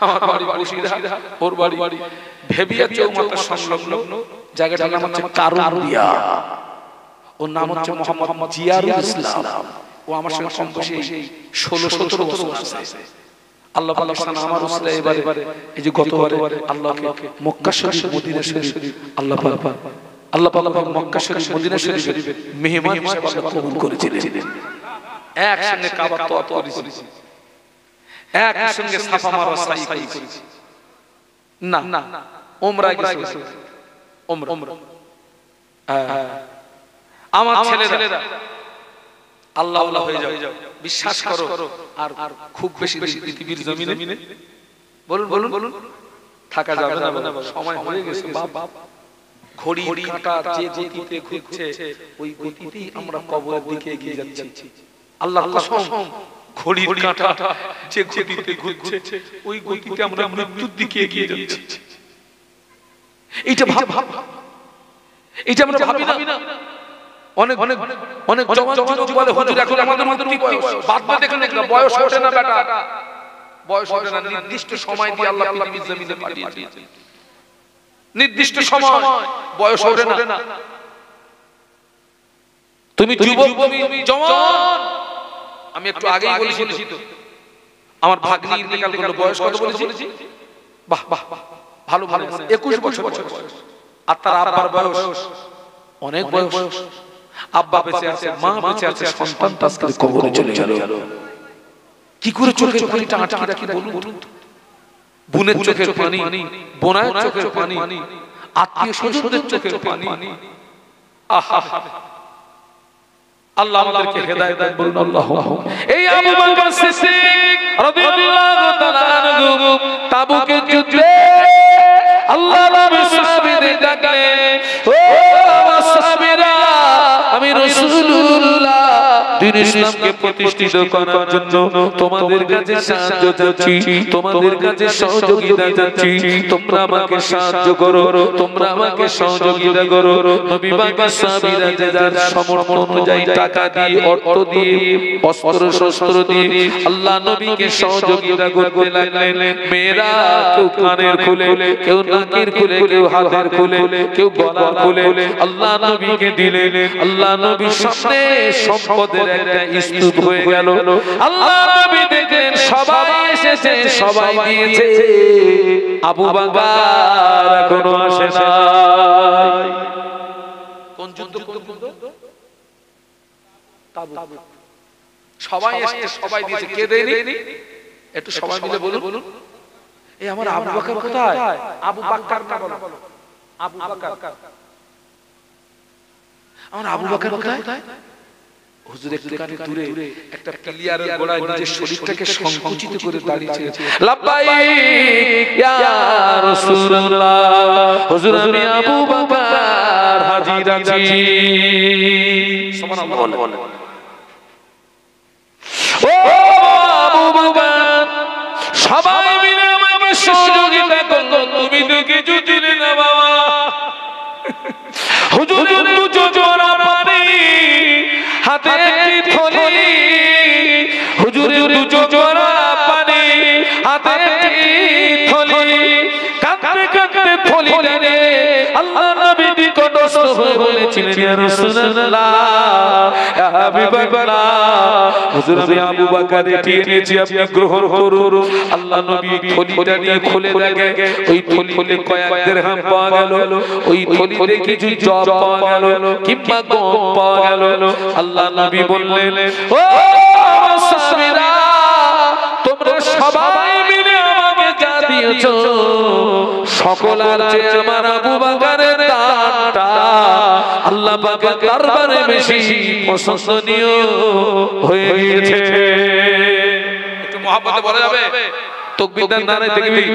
আমার বাড়ি বসিরা, ওর বাড়ি ভেবিয়া চৌমাথা সংলগ্ন, জায়গাটার নাম হচ্ছে কারুরিয়া, ওর নাম হচ্ছে মোহাম্মদ জিয়ারুল ইসলাম। ও আমার সঙ্গে কম বেশি 16-17 বছর আছে। আল্লাহ পাক সানা আমার উসিলা এবারে এই যে গতবারে আল্লাহকে মক্কা শরীফ মদিনা শরীফ আল্লাহ পাক মক্কা শরীফ মদিনা শরীফের মেহমান হিসেবে আল্লাহ কবুল করেছিলেন। একসঙ্গে কাবা তওয়াফ করেছি, একসঙ্গে সাফা মারওয়া সাই করেছি, না উমরা গেছি, উমরা আমার ছেলেরা আল্লাহ আল্লাহ হয়ে যাও, বিশ্বাস করো। আর খুব বেশি পৃথিবীর জমিনে বলুন থাকা যাবে না, সময় হয়ে গেছে বাপ। ঘড়ি কাঁটা যে গতিতে ঘুরছে ওই গতিতেই আমরা কবরের দিকে এগিয়ে যাচ্ছি। আল্লাহর কসম, ঘড়ির কাঁটা যে গতিতে ঘুরছে ওই গতিতে আমরা মৃত্যুর দিকে এগিয়ে যাচ্ছি। এইটা ভাব, এইটা আমরা ভাবি না। অনেক অনেক অনেক জওয়ান যুবক বলে হুজুর এখন আমাদের মধ্যে কি বয়স, বাদবা দেখেন না, বয়স ওঠে না বেটা, বয়স ওঠে না। নির্দিষ্ট সময় দিয়ে আল্লাহ পৃথিবীর জমিনে পাঠিয়ে দিয়েছেন, নির্দিষ্ট সময়, বয়স ওঠে না। তুমি যুবক, তুমি জওয়ান। আমি একটু আগেই বলেছি তো আমার ভাগ্নি ইন্তেকাল করলো, বয়স কত বলেছি? বাহ বাহ ভালো ভালো 21 বছর বয়স। আর তার আব্বার বয়স অনেক বয়স। আব্বা বেঁচে আছে, মা বেঁচে আছে, সন্তান তাসকে কবরে চলে গেল। কি করে চোখের পানিটা আটকে রাখি বলুন? বুনের চোখের পানি, বোনার চোখের পানি, আত্মীয় স্বজনদের চোখের পানি। আহা, আল্লাহ আমাদেরকে হেদায়েত দান করুন, আল্লাহুম্মা। এই আবু বকর সিদ্দিক রাদিয়াল্লাহু তাআলা আনহু তাবুকের যুদ্ধে আল্লাহ নবী সাহাবীদের ডাকলেন, ও আমার সাহাবীরা, আমি রাসূলুল্লাহ দ্বীন ইসলামকে প্রতিষ্ঠিত করার জন্য তোমাদের কাছে সাহায্য চাচ্ছি, তোমাদের কাছে সহযোগিতা চাচ্ছি। তোমরা আমাকে সাহায্য করো, তোমরা আমাকে সহযোগিতা করো। নবী পাক সাহাবীরা যে যার সামর্থ্য অনুযায়ী টাকা দিয়ে, অর্থ দিয়ে, অস্ত্র শস্ত্র দিয়ে আল্লাহ নবীকে সহযোগিতা করতে লাগলেন। মেয়েরা কেউ কানের খুলে, কেউ নাকের খুলে, কেউ হাতের খুলে, কেউ গলার খুলে আল্লাহ নবীকে দিলেন। আল্লাহ নবীর সামনে সম্পদের একটা স্তূপ হয়ে গেল। আল্লাহ নবী দেখলেন সবাই এসেছে, সবাই দিয়েছে, আবু বকর এখনো আসে নাই। কোন যুদ্ধ? তাবুক। সবাই এসেছে, সবাই দিয়েছে, কে দেয়নি? একটু সবাই মিলে বলুন। এই আমার আবু বকর কোথায়? আবু বকর না বলো, আবু বকর। আমার আবু বকর কোথায়? হুজুর একটুখানি দূরে একটা পিলিয়ারের গোড়ায় নিজের শরীরটাকে সংকুচিত করে দাঁড়িয়েছে। লাব্বাইক ইয়া রাসূলুল্লাহ, হুজুর আমি আবু বকর হাজির আছি। সুবহানাল্লাহ বলেন। ও আবু বকর, সবাই মিলে আমাকে সহযোগিতা করো, তুমি তো কিছু দিলে না বাবা। হুজুরের দুটো জোড়া পানি, হাতে একটি থলি, হুজুরের দুটো জোড়া পানি, হাতে একটি থলি, কাঁদতে কাঁদতে থলিটা নিয়ে আল্লাহ নবী নিকটস্থ হয়ে বলেছিলেন, ইয়া রাসূলুল্লাহ, ইয়া হাবিবাল্লাহ, হুজুর আমি আবু বকর এটি এনেছি, আপনি গ্রহণ করুন। আল্লাহ নবী থলিটা নিয়ে খুলে দেখে ওই থলিতে কয়েক দিরহাম পাওয়া গেল, ওই থলিতে কিছু জব পাওয়া গেল, কিংবা গম পাওয়া গেল। আল্লাহ নবী বললেন, ও আমার সাহাবীরা, তোমরা সবাই মিলে আমাকে যা দিয়েছো সকল আর চেয়ে আমার আবু বকরের দাম পাকের দরবারে বেশি পছন্দনীয় হয়ে গিয়েছে। একটু মহব্বতে বলা যাবে তাকবীর নারায়ে তাকবীর।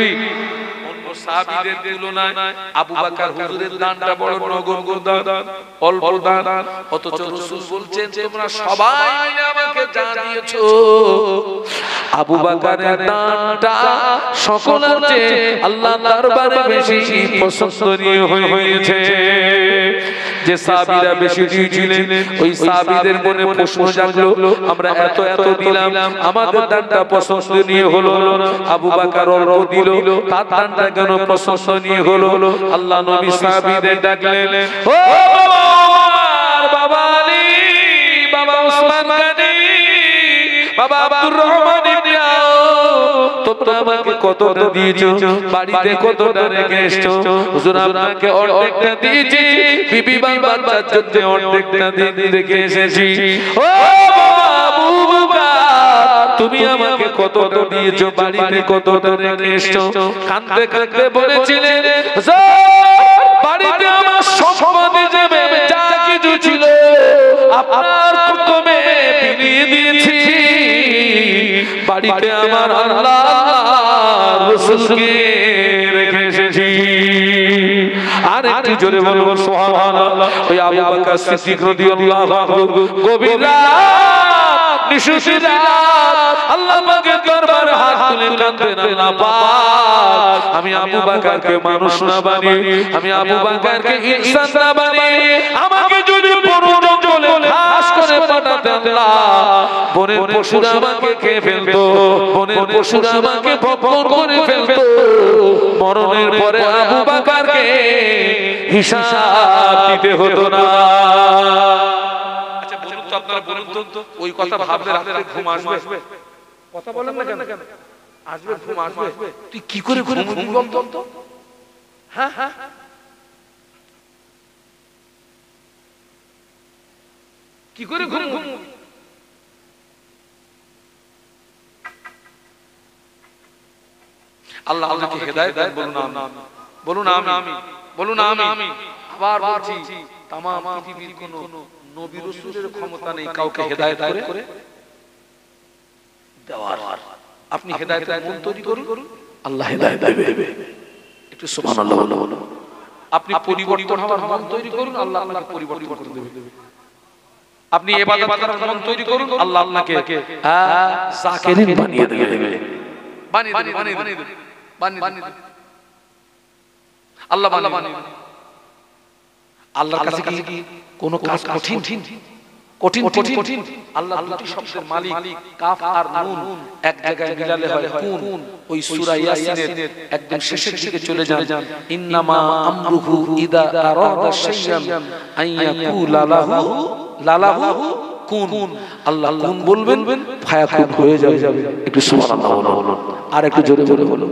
সাহাবীদের তুলনায় আবু বকর হুজুরের দানটা বড় নগণ্য দান, অল্প দান, অথচ রাসূল বলছেন তোমরা সবাই আমাকে যা দিয়েছো আবু বকরের দানটা সকলের চেয়ে আল্লাহর দরবারে বেশি পছন্দনীয় হয়ে গিয়েছে। যে সাহাবীরা বেশি দিয়েছিলেন ওই সাহাবীদের মনে প্রশ্ন জাগলো, আমরা এত এত দিলাম, আমাদের দানটা পছন্দনীয় হলো না, আবু বকর অল্প দিল, তার দানটা কেন পছন্দনীয় হলো? আল্লাহ নবী সাহাবীদের ডাকলেন, ও বাবা আলী, বাবা ওসমান গনি, বাবা আব্দুর রহমান ইবনে আউফ, তোমরা আমাকে কতটা দিয়েছো, বাড়িতে কতটা রেখে এসেছো? হুজুর আপনাকে অর্ধেকটা দিয়েছি, বিবি বাচ্চার জন্য অর্ধেকটা দিয়ে রেখে এসেছি। ও আবু বকর, তুমি আমাকে কতটা দিয়েছো, বাড়িতে কতটা রেখে এসেছো? কাঁদতে কাঁদতে বলেছিলেন, বাড়িতে আমার সম্পত্তি যাবে, যা কিছু ছিল আপনার হুকুমে বিলিয়ে দিয়েছি, বাড়িতে আমার আল্লাহ রাসূলকে রেখে এসেছি। আর একটু জোরে বলবো সুবহানাল্লাহ। ওই আবু বকর সিদ্দিক রাদিয়াল্লাহু আনহু গভীর রাত, নিশুতি রাত, আল্লাহ পাকের দরবারে হাত তুলে কাঁদতেন, আল্লাহ পাক আমি আবু বকরকে মানুষ না বানিয়ে, আমি আবু বকরকে ইনসান না বানিয়ে, আমাকে যদি বড় জঙ্গলে ঘাস করে পাঠাতেন, আল্লাহ বনের পশুরা আমাকে খেয়ে ফেলতো, বনের পশুরা আমাকে ভক্ষণ করে ফেলতো, মরণের পরে আবু বকরকে হিসাব দিতে হতো না। আচ্ছা বলুন তো, আপনারা বলুন তো, ওই কথা ভাবলে রাতে ঘুম আসবে? কথা বলেন না কেন? আসবে, ঘুম আসবে? তুই কি করে ঘুম বলতো? হ্যাঁ হ্যাঁ, কি করে ঘুম? আল্লাহ আমাকে হেদায়েত দেন, বলুন আমিন, বলুন আমিন, বলুন আমিন। আবার বলছি, तमाम পৃথিবীর কোন নবী রাসূলের ক্ষমতা নেই কাউকে হেদায়েত করে দেওয়ার। আপনি হেদায়েতের মন তৈরি করুন, আল্লাহ হেদায়েত দেবে। একটু সুবহানাল্লাহ বলো। আপনি পরিবর্তন হওয়ার মন তৈরি করুন, আল্লাহ আপনাকে পরিবর্তন করে দেবে। আপনি ইবাদত করার মন তৈরি করুন, আল্লাহ আপনাকে যাকিরিন বানিয়ে দেবে। বানিয়ে দেবে আল্লাহ বানিয়ে দেবে। আল্লাহর কাছে কি কোনো কাজ কঠিন? কঠিন কঠিন। আল্লাহ দুটি শব্দের মালিক, কাফ আর নুন এক জায়গায় মিলালে হয় কুন। ওই সূরা ইয়াসিনের একদম শেষের দিকে চলে যান, ইন্নামা আমরুহু ইদা আরাদা শাইআন আইয়াকুলা লাহু কুন। আল্লাহ কুন বলবেন, ফায়াকুন হয়ে যাবে। একটু সুবহানাল্লাহ বলুন, আর একটু জোরে জোরে বলুন।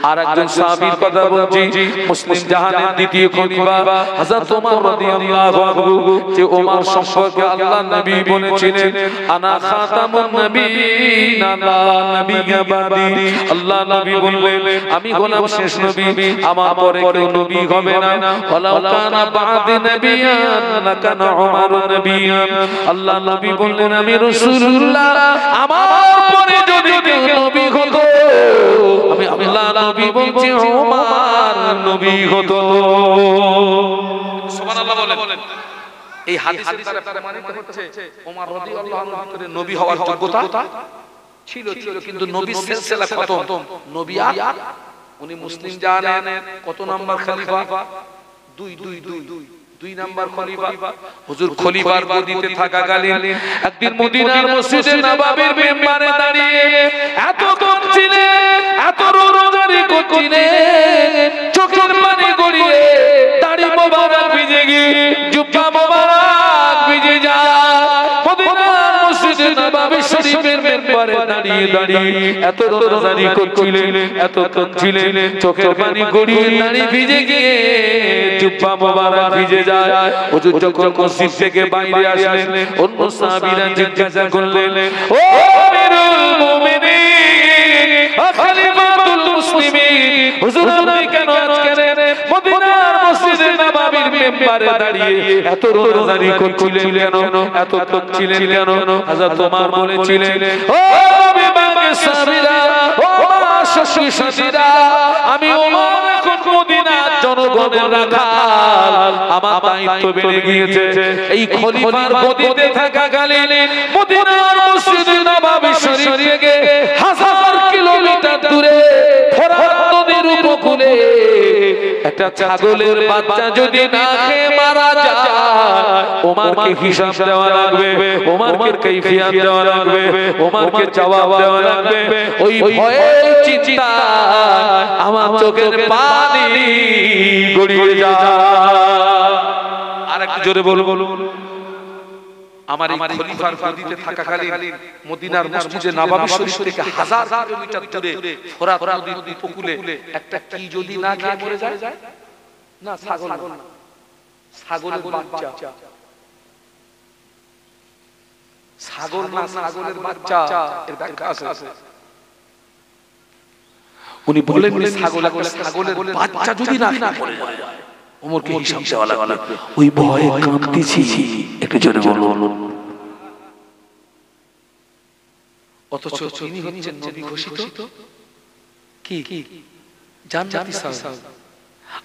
আর একজন সাহাবীর কথা বলছি, মুসলিম জাহানের দ্বিতীয় খলিফা হযরত ওমর রাদিয়াল্লাহু আনহু, যে ওমর সম্পর্কে আল্লাহ নবী বলেছিলেন, আনা খাতামুন নবিয়্যিন লা নবিয়্যা বাদি। আল্লাহ নবী বললেন, আমি হলাম শেষ নবী, আমার পরে কেউ নবী হবে না। ওয়ালাউ কানা বাদি নবিয়্যান লাকানা ওমর নবিয়্যান। আল্লাহ নবী বললেন, আমি রাসূলুল্লাহ, আমার পরে যদি কেউ নবী হতো, আমি আল্লাহ নবী বলছি ওমর নবী হতো। সুবহানাল্লাহ বলেন। এই হাদিসের দ্বারা প্রমাণিত হচ্ছে ওমর রাদিয়াল্লাহু আনহু ভিতরে নবী হওয়ার যোগ্যতা ছিল, কিন্তু নবীর সিলসিলা খতম। নবী আর উনি মুসলিম জাহানের কত নাম্বার খলিফা? দুই নাম্বার খলিফা। হুজুর খলিফার গদিতে থাকাকালীন একদিন মদিনার মসজিদে নববীর মিম্বারে দাঁড়িয়ে এত কাঁদছিলেন, এত রোজারি করছিলেন, চোখের পানি গড়িয়ে দাড়ি মোবারক ভিজে গিয়ে জুব্বা মোবারক ভিজে যায়। মদিনার মসজিদে নববী শরীফের মিম্বারে দাঁড়িয়ে এত রোজারি করছিলেন, এত কাঁদছিলেন, চোখের পানি গড়িয়ে দাড়ি ভিজে গিয়ে জুব্বা মোবারক ভিজে যায়। হুজুর যখন মসজিদ থেকে বাইরে আসলেন, অন্য সাহাবীরা জিজ্ঞাসা করলেন, ও আমিরুল মুমিনিন, খলিফাতুল মুসলিমিন, হুজুর আপনি কেন আজকে মদিনার মসজিদে নববীর মিম্বারে দাঁড়িয়ে এত রোজাদারি করছিলেন কেন, এত করছিলেন কেন? হযরত ওমর বলেছিলেন, ও নবী পাকের সাহাবীরা, ও মা শশী সাথীরা, আমি ওমর এখন মদিনার জনগণের রাখাল, আমার দায়িত্ব বেড়ে গিয়েছে। এই খলিফার গদিতে থাকাকালীন মদিনার মসজিদে নববী শরীফ থেকে 1000 কিলোমিটার দূরে ফোরাত নদীর উপকূলে একটা ছাগলের বাচ্চা যদি না খেয়ে মারা যায়, ওমরকে হিসাব দেওয়া লাগবে, ওমরকে কাইফিয়াত দেওয়া লাগবে, ওমরকে জবাব দেওয়া লাগবে। ওই ভয়ের চিন্তা আমার চোখের পানি গড়িয়ে যায়। আর একটু জোরে বলো। আমার এই খলিফার গদিতে থাকাকালীন মদিনার মসজিদে নববী শরীফ থেকে 1000 কিলোমিটার দূরে ফোরাত নদীর উপকূলে একটা কি যদি না খেয়ে মরে যায়, না ছাগল না, ছাগলের বাচ্চা, ছাগল না ছাগলের বাচ্চা, এর ব্যাখ্যা আছে। উনি বলেন ছাগলের বাচ্চা যদি না মরে যায়, ওমরকে হিসাব দেওয়া লাগবে। ওই ভয়ে কাঁপতেছি, একটু জোরে বলুন। অথচ তিনি হচ্ছেন নবী ঘোষিত কি জান্নাতি সাহাবী।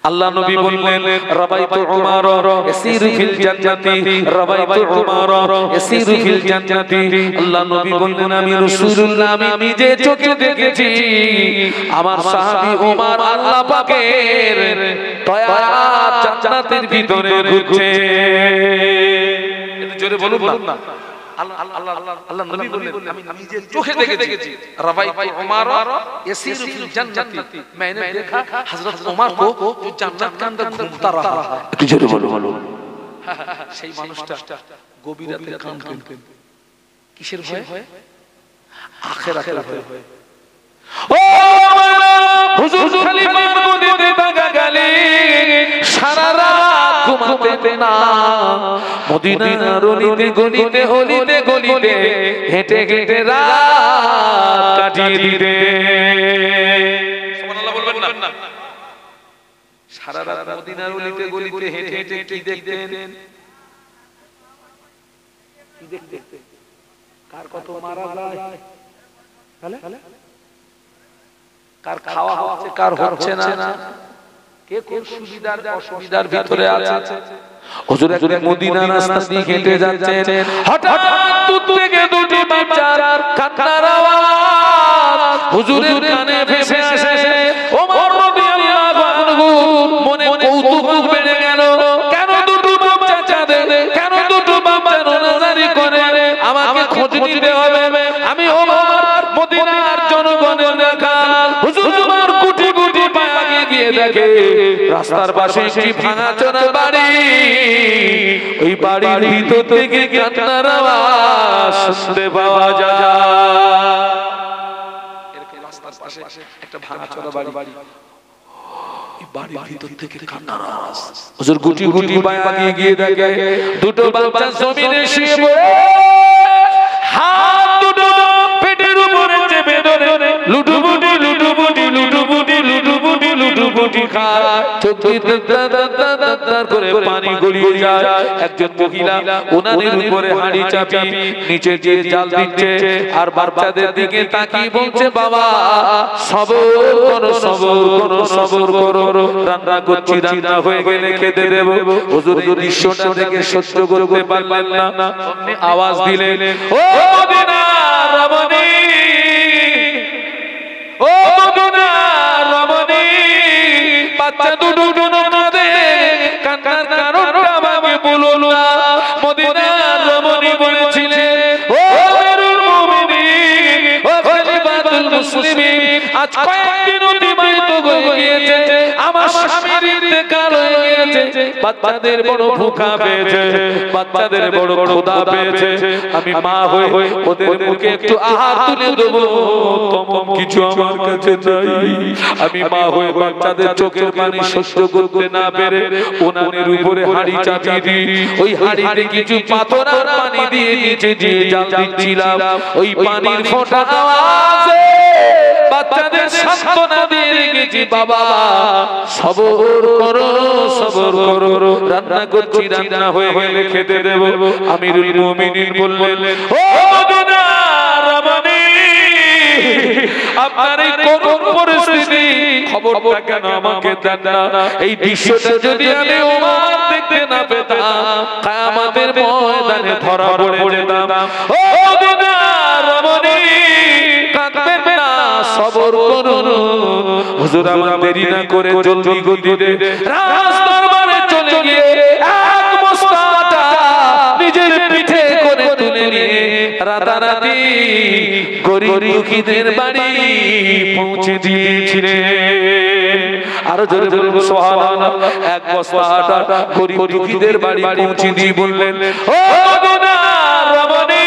আল্লাহ নবী বললেন, রাবাইতু উমার ইয়াসিরু ফিল জান্নাতি, রাবাইতু উমার ইয়াসিরু ফিল জান্নাতি। আল্লাহ নবী বললেন, আমি রাসূলুল্লাহ, আমি নিজে চোখে দেখেছি আমার সাহাবী উমার আল্লাহ পাকের দয়ার জান্নাতের ভিতরে ঘুরছে। একটু জোরে বলুন না। আল্লাহ নবী বললেন, আমি নিজে চোখে দেখেছি রাবাইতু উমার ইয়াসিরু ফিল জান্নাতি, मैंने देखा हजरत उमर को जो जन्नत के अंदर घूमता रहा है। একটু জোরে বলুন। সেই মানুষটা গভীর রাতে কাঁদতেন, কিসের ভয়ে? আখিরাতের ভয়ে। ও হুজুর খলিফার গদিতে থাকাকালীন সারা রাত ঘুমাতেন না, মদিনার অলিতে গলিতে অলিতে গলিতে হেঁটে হেঁটে রাত কাটিয়ে দিতেন। সুবহানাল্লাহ বলবেন না? সারা রাত মদিনার অলিতে গলিতে হেঁটে হেঁটে কি দেখতেন? কি দেখতেন? কার কত মারা যায়, কার খাওয়া হচ্ছে, কার হচ্ছে না, কে কোন সুবিধার অসুবিধার ভিতরে আছে। হুজুর একদিন মদিনার রাস্তা দিয়ে হেঁটে যাচ্ছেন, হঠাৎ দূর থেকে দুটি বাচ্চার কান্নার আওয়াজ হুজুরের কানে ভেসে আসে। ওমর রাদিয়াল্লাহু আনহু মনে কৌতূহল বেড়ে গেল, কেন দুটো বাচ্চা কাঁদে, কেন দুটো বাচ্চা রোজাদারি করে, আমাকে খোঁজ নিতে হবে। আমি ওমর মদিনার জনগণের রাখাল। হুজুর আমার গুটি গুটি পায়ে গিয়ে দেখে রাস্তার পাশে একটি ভাঙাচোরা বাড়ি, ওই বাড়ির ভিতর থেকে কান্নার আওয়াজ শুনতে পাওয়া যায়। এরকম রাস্তার পাশে একটা ভাঙাচোরা বাড়ি, এই বাড়ির ভিতর থেকে কান্নার আওয়াজ। হুজুর গুটি গুটি পায়ে গিয়ে দেখে দুটো বাচ্চা জমিনে শুয়ে পড়ে, হাত দুটো পেটের উপরে চেপে ধরে লুটুপুটি লুটুপুটি লুটুপুটি লুটুপুটি লুটুপুটি খায়, চোখ দিয়ে দাঁত করে পানি গড়িয়ে যায়। একজন মহিলা ওনাদের উপরে হাঁড়ি চাপিয়ে নিচে যে জাল দিচ্ছে, আর বাচ্চাদের দিকে তাকিয়ে বলছে, বাবা সবর করো, সবর করো, সবর করো, রান্না করছি, রান্না হয়ে গেলে খেতে দেব। হুজুর এই দৃশ্যটা দেখে সহ্য করতে পারলেন না, আওয়াজ দিলেন, ও মদিনার রমণী, ও মদিনার রমণী, বাচ্চা দুটো কাঁদে, কান্নার কারণটা আমাকে বলুন না। মদিনার রমণী বলেছিলেন, ও আমিরুল মুমিনিন, ও খলিফাতুল মুসলিমিন, আজ কয়েকদিন অতিবাহিত হয়ে গিয়েছে, আমার স্বামীর ইন্তেকাল হয়ে গিয়েছে, বাচ্চাদের বড় ভুখা পেয়েছে, বাচ্চাদের বড় ক্ষুধা পেয়েছে, আমি মা হয়ে ওদের মুখে একটু আহার তুলে দেবো তেমন কিছু আমার কাছে নাই। আমি মা হয়ে বাচ্চাদের চোখের পানি সহ্য করতে না পেরে উনানের উপরে হাঁড়ি চাপিয়ে দিই, ওই হাঁড়িতে কিছু পাথর আর পানি দিয়ে নিচে দিয়ে জাল দিচ্ছিলাম, ওই পানির ফোঁটা আওয়াজে বাচ্চাদের সান্ত্বনা দিয়ে রেখেছি বাবা সবর করো সবর করো, রান্না করছি রান্না হয়ে গেলে খেতে দেব। আমিরুল মুমিনিন বললেন ও মদিনা রমণী আপনার এই করুণ পরিস্থিতি খবরটা কেন আমাকে দেন না? এই দৃশ্যটা যদি আমি ওমর দেখতে না পেতাম কিয়ামতের ময়দানে ধরা পড়ে যেতাম। ও মদিনা রমণী কাঁদবেন না, সবর করুন। হুজুর আমার দেরি না করে জলদি গতিতে রাজ দরবারে চলে গিয়ে এক বস্তাটা নিজের পিঠে করে তুলে নিয়ে রাতারাতি গরিব দুঃখীদের বাড়ি পৌঁছে দিয়েছিলেন। আরো জোরে বলবো সুবহানাল্লাহ। এক বস্তাটা গরিব দুঃখীদের বাড়ি পৌঁছে দিয়ে বললেন ও মদিনা রমণী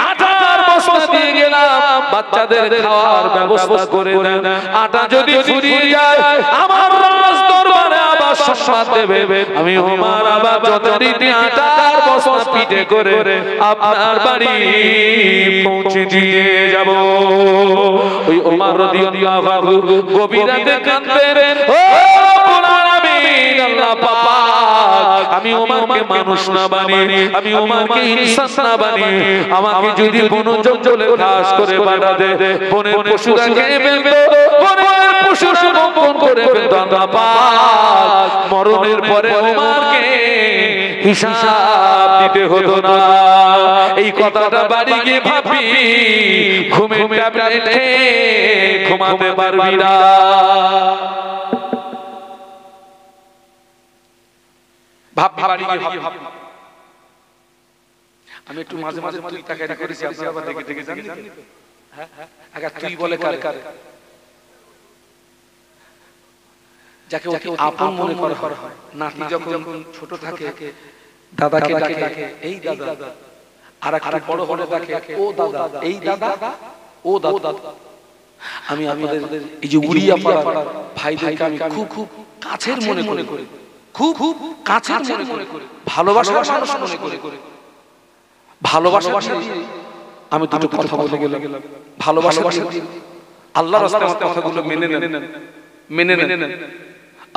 আটার বস্তা দিয়ে গেলাম, বাচ্চাদের খাওয়ার ব্যবস্থা করে দেন। আটা যদি ফুরিয়ে যায় আমার রাজ দরবারে আবার সম্মান দেবে। আমি ওমর আবার যথারীতি আটার বস্তা পিঠে করে আপনার বাড়ি পৌঁছে দিয়ে যাব। ওই ওমর রাদিয়াল্লাহু আনহু গভীর রাতে কাঁদতেন ও রব্বুল আলামিন আল্লাহ পাক আমি ওমরকে মানুষ না বানিয়ে, আমি ওমরকে ইনসান না বানিয়ে আমাকে যদি বন জঙ্গলে ঘাস করে বাড়া দে, বনের পশুরা খেয়ে ফেলবে, বনের পশুরা বপন করে ফেলবে আল্লাহ পাক, মরণের পরে ওমরকে হিসাব দিতে হতো না। এই কথাটা বাড়ি গিয়ে ভাবি, ঘুমের ট্যাবলেট খেয়ে ঘুমাতে পারবি না। বাড়ি গিয়ে ভাবি। আমি একটু মাঝে মাঝে তুই তাকাই করেছি, আপনারা আবার দেখে দেখে জানেন তো? হ্যাঁ আগে তুই বলে কারে যাকে আপন মনে করা হয়। নাতি যখন ছোট থাকে দাদাকে ডাকে এই দাদা, আর একটা বড় হলে ডাকে ও দাদা, এই দাদা ও দাদা। আমি আপনাদের এই যে উড়িয়া পাড়ার ভাইদেরকে আমি খুব কাছের মনে করি, খুব কাছের মনে করি, ভালোবাসার মানুষ মনে করি। ভালোবাসা আমি দুটো কথা বলে গেলাম। ভালোবাসা আল্লাহর রাস্তায় আমার কথাগুলো মেনে নেন,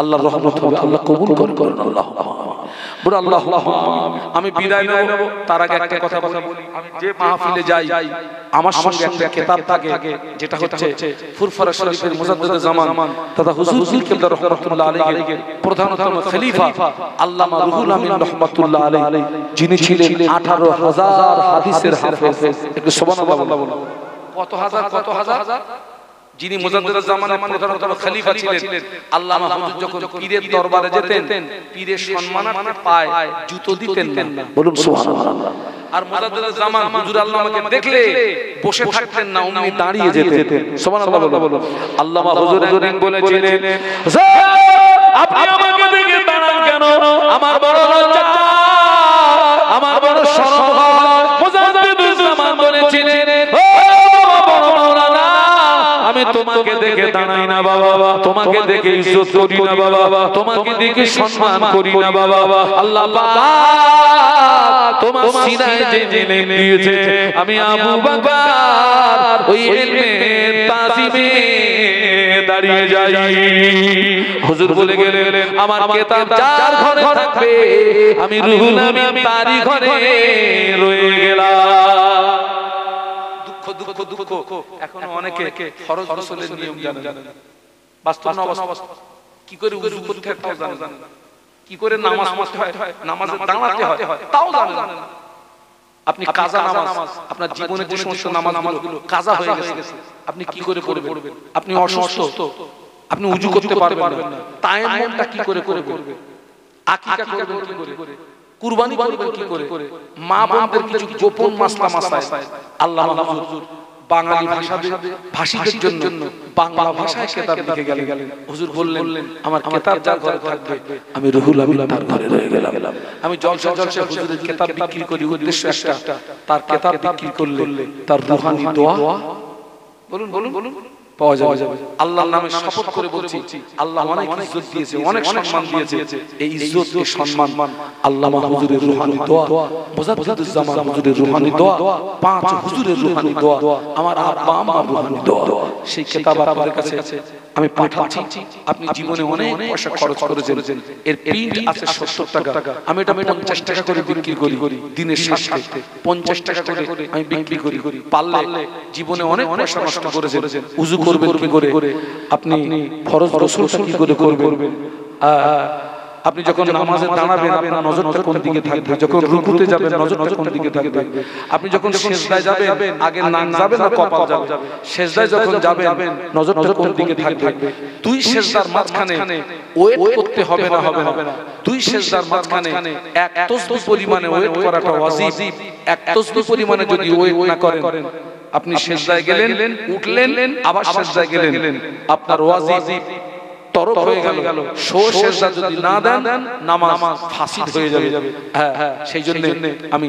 আল্লাহর রহমত হবে, আল্লাহ কবুল করুন। আল্লাহুম্মা বল আল্লাহুম্মা। আমি বিদায় নেব তার আগে একটা কথা বলি। আমি যে মাহফিলে যাই আমার সঙ্গে একটা কিতাব থাকে যেটা হচ্ছে ফুরফুরা শরীফের মুজাদ্দিদে জামান তথা হুজুর কিবলা রাহমাতুল্লাহ আলাইহি প্রধানতম খলিফা আল্লামা রুহুল আমিন রাহমাতুল্লাহ আলাইহি, যিনি ছিলেন 18,000 হাদিসের হাফেজ। একটু সুবহানাল্লাহ বলুন। কত হাজার যিনি মুজাদ্দিদুল জামানের প্রধানতম খলিফা ছিলেন। আল্লামা হুজুর যখন পীরের দরবারে যেতেন, পীরের সম্মানার্থে পায় জুতো দিতেন না, বলুন সুবহানাল্লাহ। আর মুজাদ্দিদুল জামান হুজুর আল্লামাকে দেখলে বসে থাকতেন না, উনি দাঁড়িয়ে যেতেন। সুবহানাল্লাহ বলুন। আল্লামা হুজুর একদিন বলেছিলেন আপনি আমাকে দেখে দাঁড়ান কেন? আমার বড় লজ্জা, আমার বড় শরম হয়। মুজাদ্দিদুল জামান বলেছিলেন আমি তোমাকে দেখে দাঁড়াই না বাবা, তোমাকে দেখে ইজ্জত করি না বাবা, তোমাকে দেখে সম্মান করি না বাবা। আল্লাহ পাক তোমার সিনায় যে জেনে দিয়েছে আমি আবু বকর ওই ইলমের তাজিমে দাঁড়িয়ে যাই। হুজুর বলে গেলেন আমার কিতাব যার ঘরে থাকবে আমি রুহুল আমিন তারই ঘরে রয়ে গেলাম। দুঃখ এখনো অনেকে ফরজ গোসলের নিয়ম জানেন না, বাস্তব না অবস্থা। কি করে ওযু করতে হয় জানেন না, কি করে নামাজ পড়তে হয়, নামাজে দাঁড়াতে হয় তাও জানেন না। আপনি কাজা নামাজ, আপনার জীবনের যে সমস্ত নামাজগুলো কাজা হয়ে গেছে, আপনি কি করে পড়বেন? আপনি অসুস্থ, আপনি ওযু করতে পারবেন না, তায়াম্মুমটা কি করে করবেন? আকিকা করবেন কি করে? কুরবানি করবেন কি করে? মা বোনদের কিছু গোপন মাসলা আল্লামা হুজুর বাঙালি ভাষীদের জন্য বাংলা ভাষায় কিতাব লিখে গেলেন। হুজুর বললেন আমার কিতাব যার ঘরে থাকবে আমি রুহুল আমিন তার ঘরে রয়ে গেলাম। আমি জলসা হুজুরের কিতাব বিক্রি করি, উদ্দেশ্য একটা, তার কিতাব বিক্রি করলে তার রূহানি দোয়া বলুন পাওয়া যাবে। আল্লাহর নামে শপথ করে বলছি, আল্লাহ অনেক ইজ্জত দিয়েছে, অনেক সম্মান দিয়েছে। এই ইজ্জত কে সম্মান আল্লামা হুজুরের রূহানি দোয়া, মুজাদ্দিদুল জামান হুজুরের রূহানি দোয়া, 5 হুজুরের রূহানি দোয়া, আমার আব্বা আম্মার রূহানি দোয়া। সেই কিতাব আপনাদের কাছে আমি পাঠাচ্ছি। আপনি জীবনে অনেক পয়সা খরচ করেছেন, এর প্রিন্ট আছে 70 টাকা, আমি এটা 50 টাকা করে বিক্রি করি, দিনের সাথে 50 টাকা করে আমি বিক্রি করি। পারলে জীবনে অনেক পয়সা নষ্ট করেছেন, উযু করবেন কি করে, আপনি ফরজ গোসলটা কি করে করবেন, আপনি যখন নামাজে দাঁড়াবেন আপনার নজরটা কোন দিকে থাকবে, যখন রুকুতে যাবেন নজরটা কোন দিকে থাকবে, আপনি যখন সিজদায় যাবেন আগে নাক যাবে না কপাল যাবে, সিজদায় যখন যাবেন নজরটা কোন দিকে থাকবে, দুই সিজদার মাঝখানে ওয়েট করতে হবে না, দুই সিজদার মাঝখানে এক তাসবিহ পরিমাণে ওয়েট করাটা ওয়াজিব। এক তাসবিহ পরিমাণে যদি ওয়েট না করেন, আপনি সিজদায় গেলেন, উঠলেন, আবার সিজদায় গেলেন, আপনার ওয়াজিব তরক হয়ে গেল। সেজদা যদি না দেন নামাজ ফাসিদ হয়ে যাবে। হ্যাঁ, সেই জন্য আমি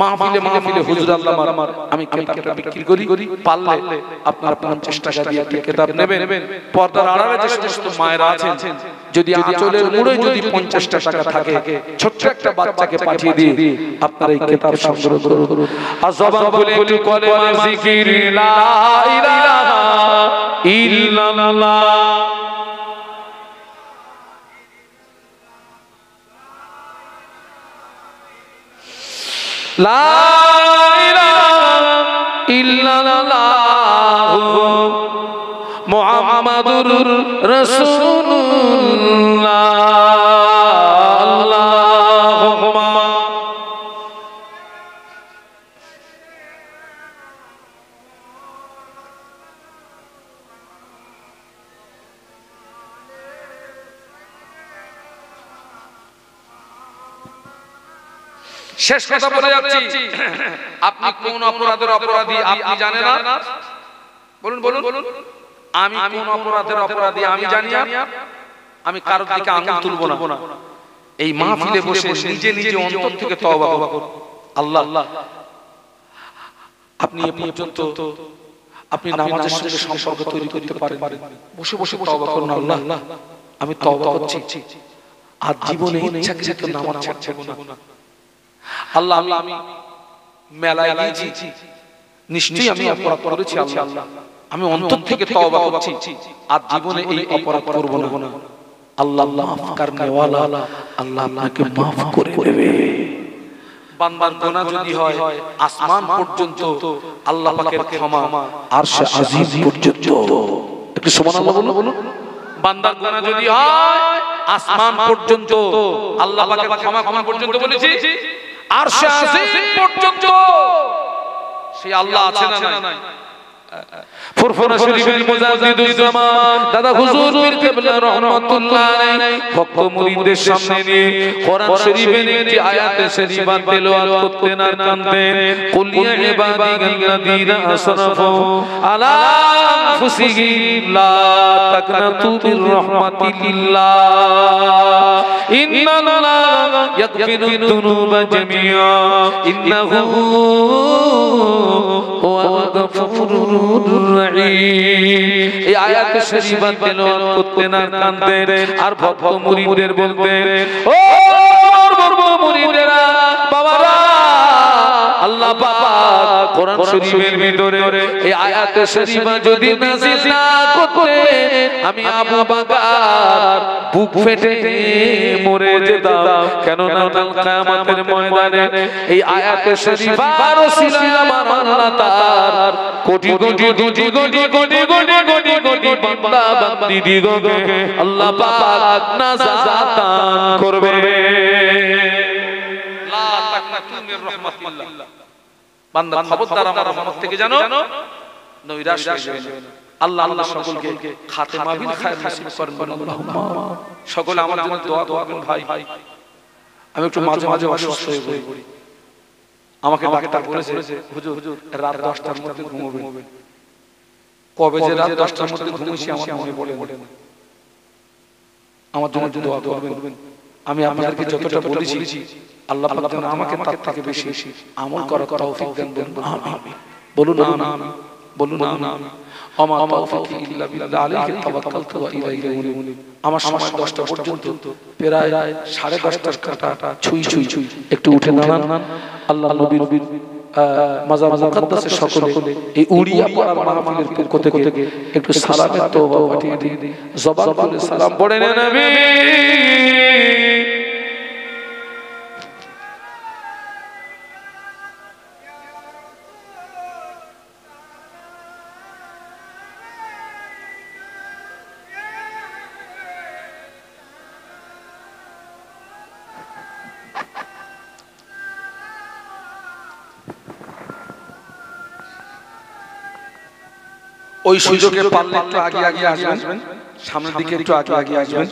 মাহফিলে হুজুর আল্লাহ আমি কিতাবটা বিক্রি করি। পারলে আপনারা 50 টাকা দিয়ে একটা কিতাব নেবেন। পর্দার আড়ালে যে সমস্ত মায়েরা আছেন, যদি আঁচলের মুড়ে যদি 50 টাকা থাকে, ছোট্ট একটা বাচ্চাকে পাঠিয়ে দিয়ে আপনারা এই কিতাব সংগ্রহ করুন। আর জবান বলে একটু কলেমা জিকির লা ইলাহা ইল্লাল্লাহ। লা ইলাহা ইল্লাল্লাহ মুহাম্মাদুর রাসূলুল্লাহ। আল্লাহুম্মা শেষ কথা বলে যাচ্ছি, আপনি কোন অপরাধের অপরাধী আপনি জানেন না? বলুন আমি কোন অপরাধের অপরাধী আমি জানি না। আমি কারোর দিকে আঙুল তুলবো না। এই মাহফিলে বসে নিজে অন্তর থেকে তওবা করুন। আল্লাহ, আপনি এই পর্যন্ত আপনি নামাজের সঙ্গে সম্পর্ক তৈরি করতে পারেন, বসে তওবা করুন। আল্লাহ, আমি তওবা করছি, আর জীবনে ইচ্ছাকৃত নামাজ ছাড়ব না। আল্লাহ, আমি মেলায় গিয়েছি, নিশ্চয়ই আমি অপরাধ করেছি। আল্লাহ, আমি অন্তর থেকে তওবা করছি, আর জীবনে এই অপরাধ করব না। আল্লাহ মাফ করনে ওয়ালা, আল্লাহ আপনাকে মাফ করে দেবে। বান্দার গুনাহ যদি হয় আসমান পর্যন্ত আল্লাহ পাকের ক্ষমা, আরশে আজিম পর্যন্ত। একটু সুবহানাল্লাহ বলুন। বান্দার গুনাহ যদি হয় আসমান পর্যন্ত আল্লাহ পাকের ক্ষমা পর্যন্ত বলেছি, আরশে আজিম পর্যন্ত সেই আল্লাহ আছে না নাই? ফুরফুরা শরীফের মুজাদ্দিদুজ জামান দাদা হুজুর পীর কিবলা রাহমাতুল্লাহ আলাইহি ভক্ত মুরিদদের সামনে নিয়ে কোরআন শরীফের একটি আয়াতে শরীফা তেলাওয়াত করতেন আর কাঁদতেন। কুল ইয়া ইবাদিয়াল্লাযীনা আসরাফু আলা আনফুসিহিম লা তাকনাতু মির রাহমাতিল্লাহ ইন্নাল্লাহা ইয়াগফিরুদ দুনুবা জামিআ ইন্নাহু হুয়াল গফুরুর এই আয়াতে শরীফা তেলাওয়াত করতেন আর কাঁদতেন, আর ভক্ত মুরিদদের বলতেন, ও মুরিদেরা, বাবারা, আল্লাহ পাক কোরআন শরীফের ভিতরে এই আয়াতে শরীফা যদি নাযিল না করতেন, আমি আবু বকর বুক ফেটে মরে যেতাম। কেন না কাল কিয়ামতের ময়দানে এই আয়াতে শরীফার ওসিলায় আমার আল্লাহ তাআলা কোটি কোটি কোটি কোটি কোটি কোটি কোটি কোটি বান্দা বান্দীদিগকে আল্লাহ পাক নাজাত দান করবে। লা তাকনাতু মির রাহমাতিল্লাহ। বান্দা খবরদার আমার রহমত থেকে জানো নৈরাশ হয়ে যাবে না। আল্লাহ সকলকে খাতেমা বিল খায়র নসিব করেন। আল্লাহুম্মা। সকলে আমার জন্য দোয়া করবেন। ভাই, আমি একটু মাঝে মাঝে অসুস্থ হয়ে পড়ি। আমাকে ডাক্তার বলেছে, হুজুর রাত 10টার মধ্যে ঘুমাবেন। কবে যে রাত 10টার মধ্যে ঘুমিয়েছি আমার মনে পড়ে না। আমার জন্য দোয়া করবেন। আমি আপনাদেরকে যতটা বলেছি আল্লাহ পাক যেন আমাকে তার থেকে বেশি আমল করার তৌফিক দেন। আমিন। বলুন আমিন। বলুন আমিন। আমা তাওফিকি ইল্লা বিল্লাহ আলাইহি তাওয়াক্কালতু ওয়া ইলাইহি উনীব। আমার সময় 10টা পর্যন্ত প্রায় 10:30টার কাঁটা ছুঁই একটু উঠে দাঁড়ান। আল্লাহ নবীর মাজার মুকাদ্দাসের সকলে এই উড়িয়া পাড়ার মাহফিলের পক্ষ থেকে একটু সালামের তওবা পাঠিয়ে দিন জবান খুলে সালাম পড়েন নবী ওই সুযোগে পারলে একটু আগে আসবেন সামনের দিকে একটু আগে আসবেন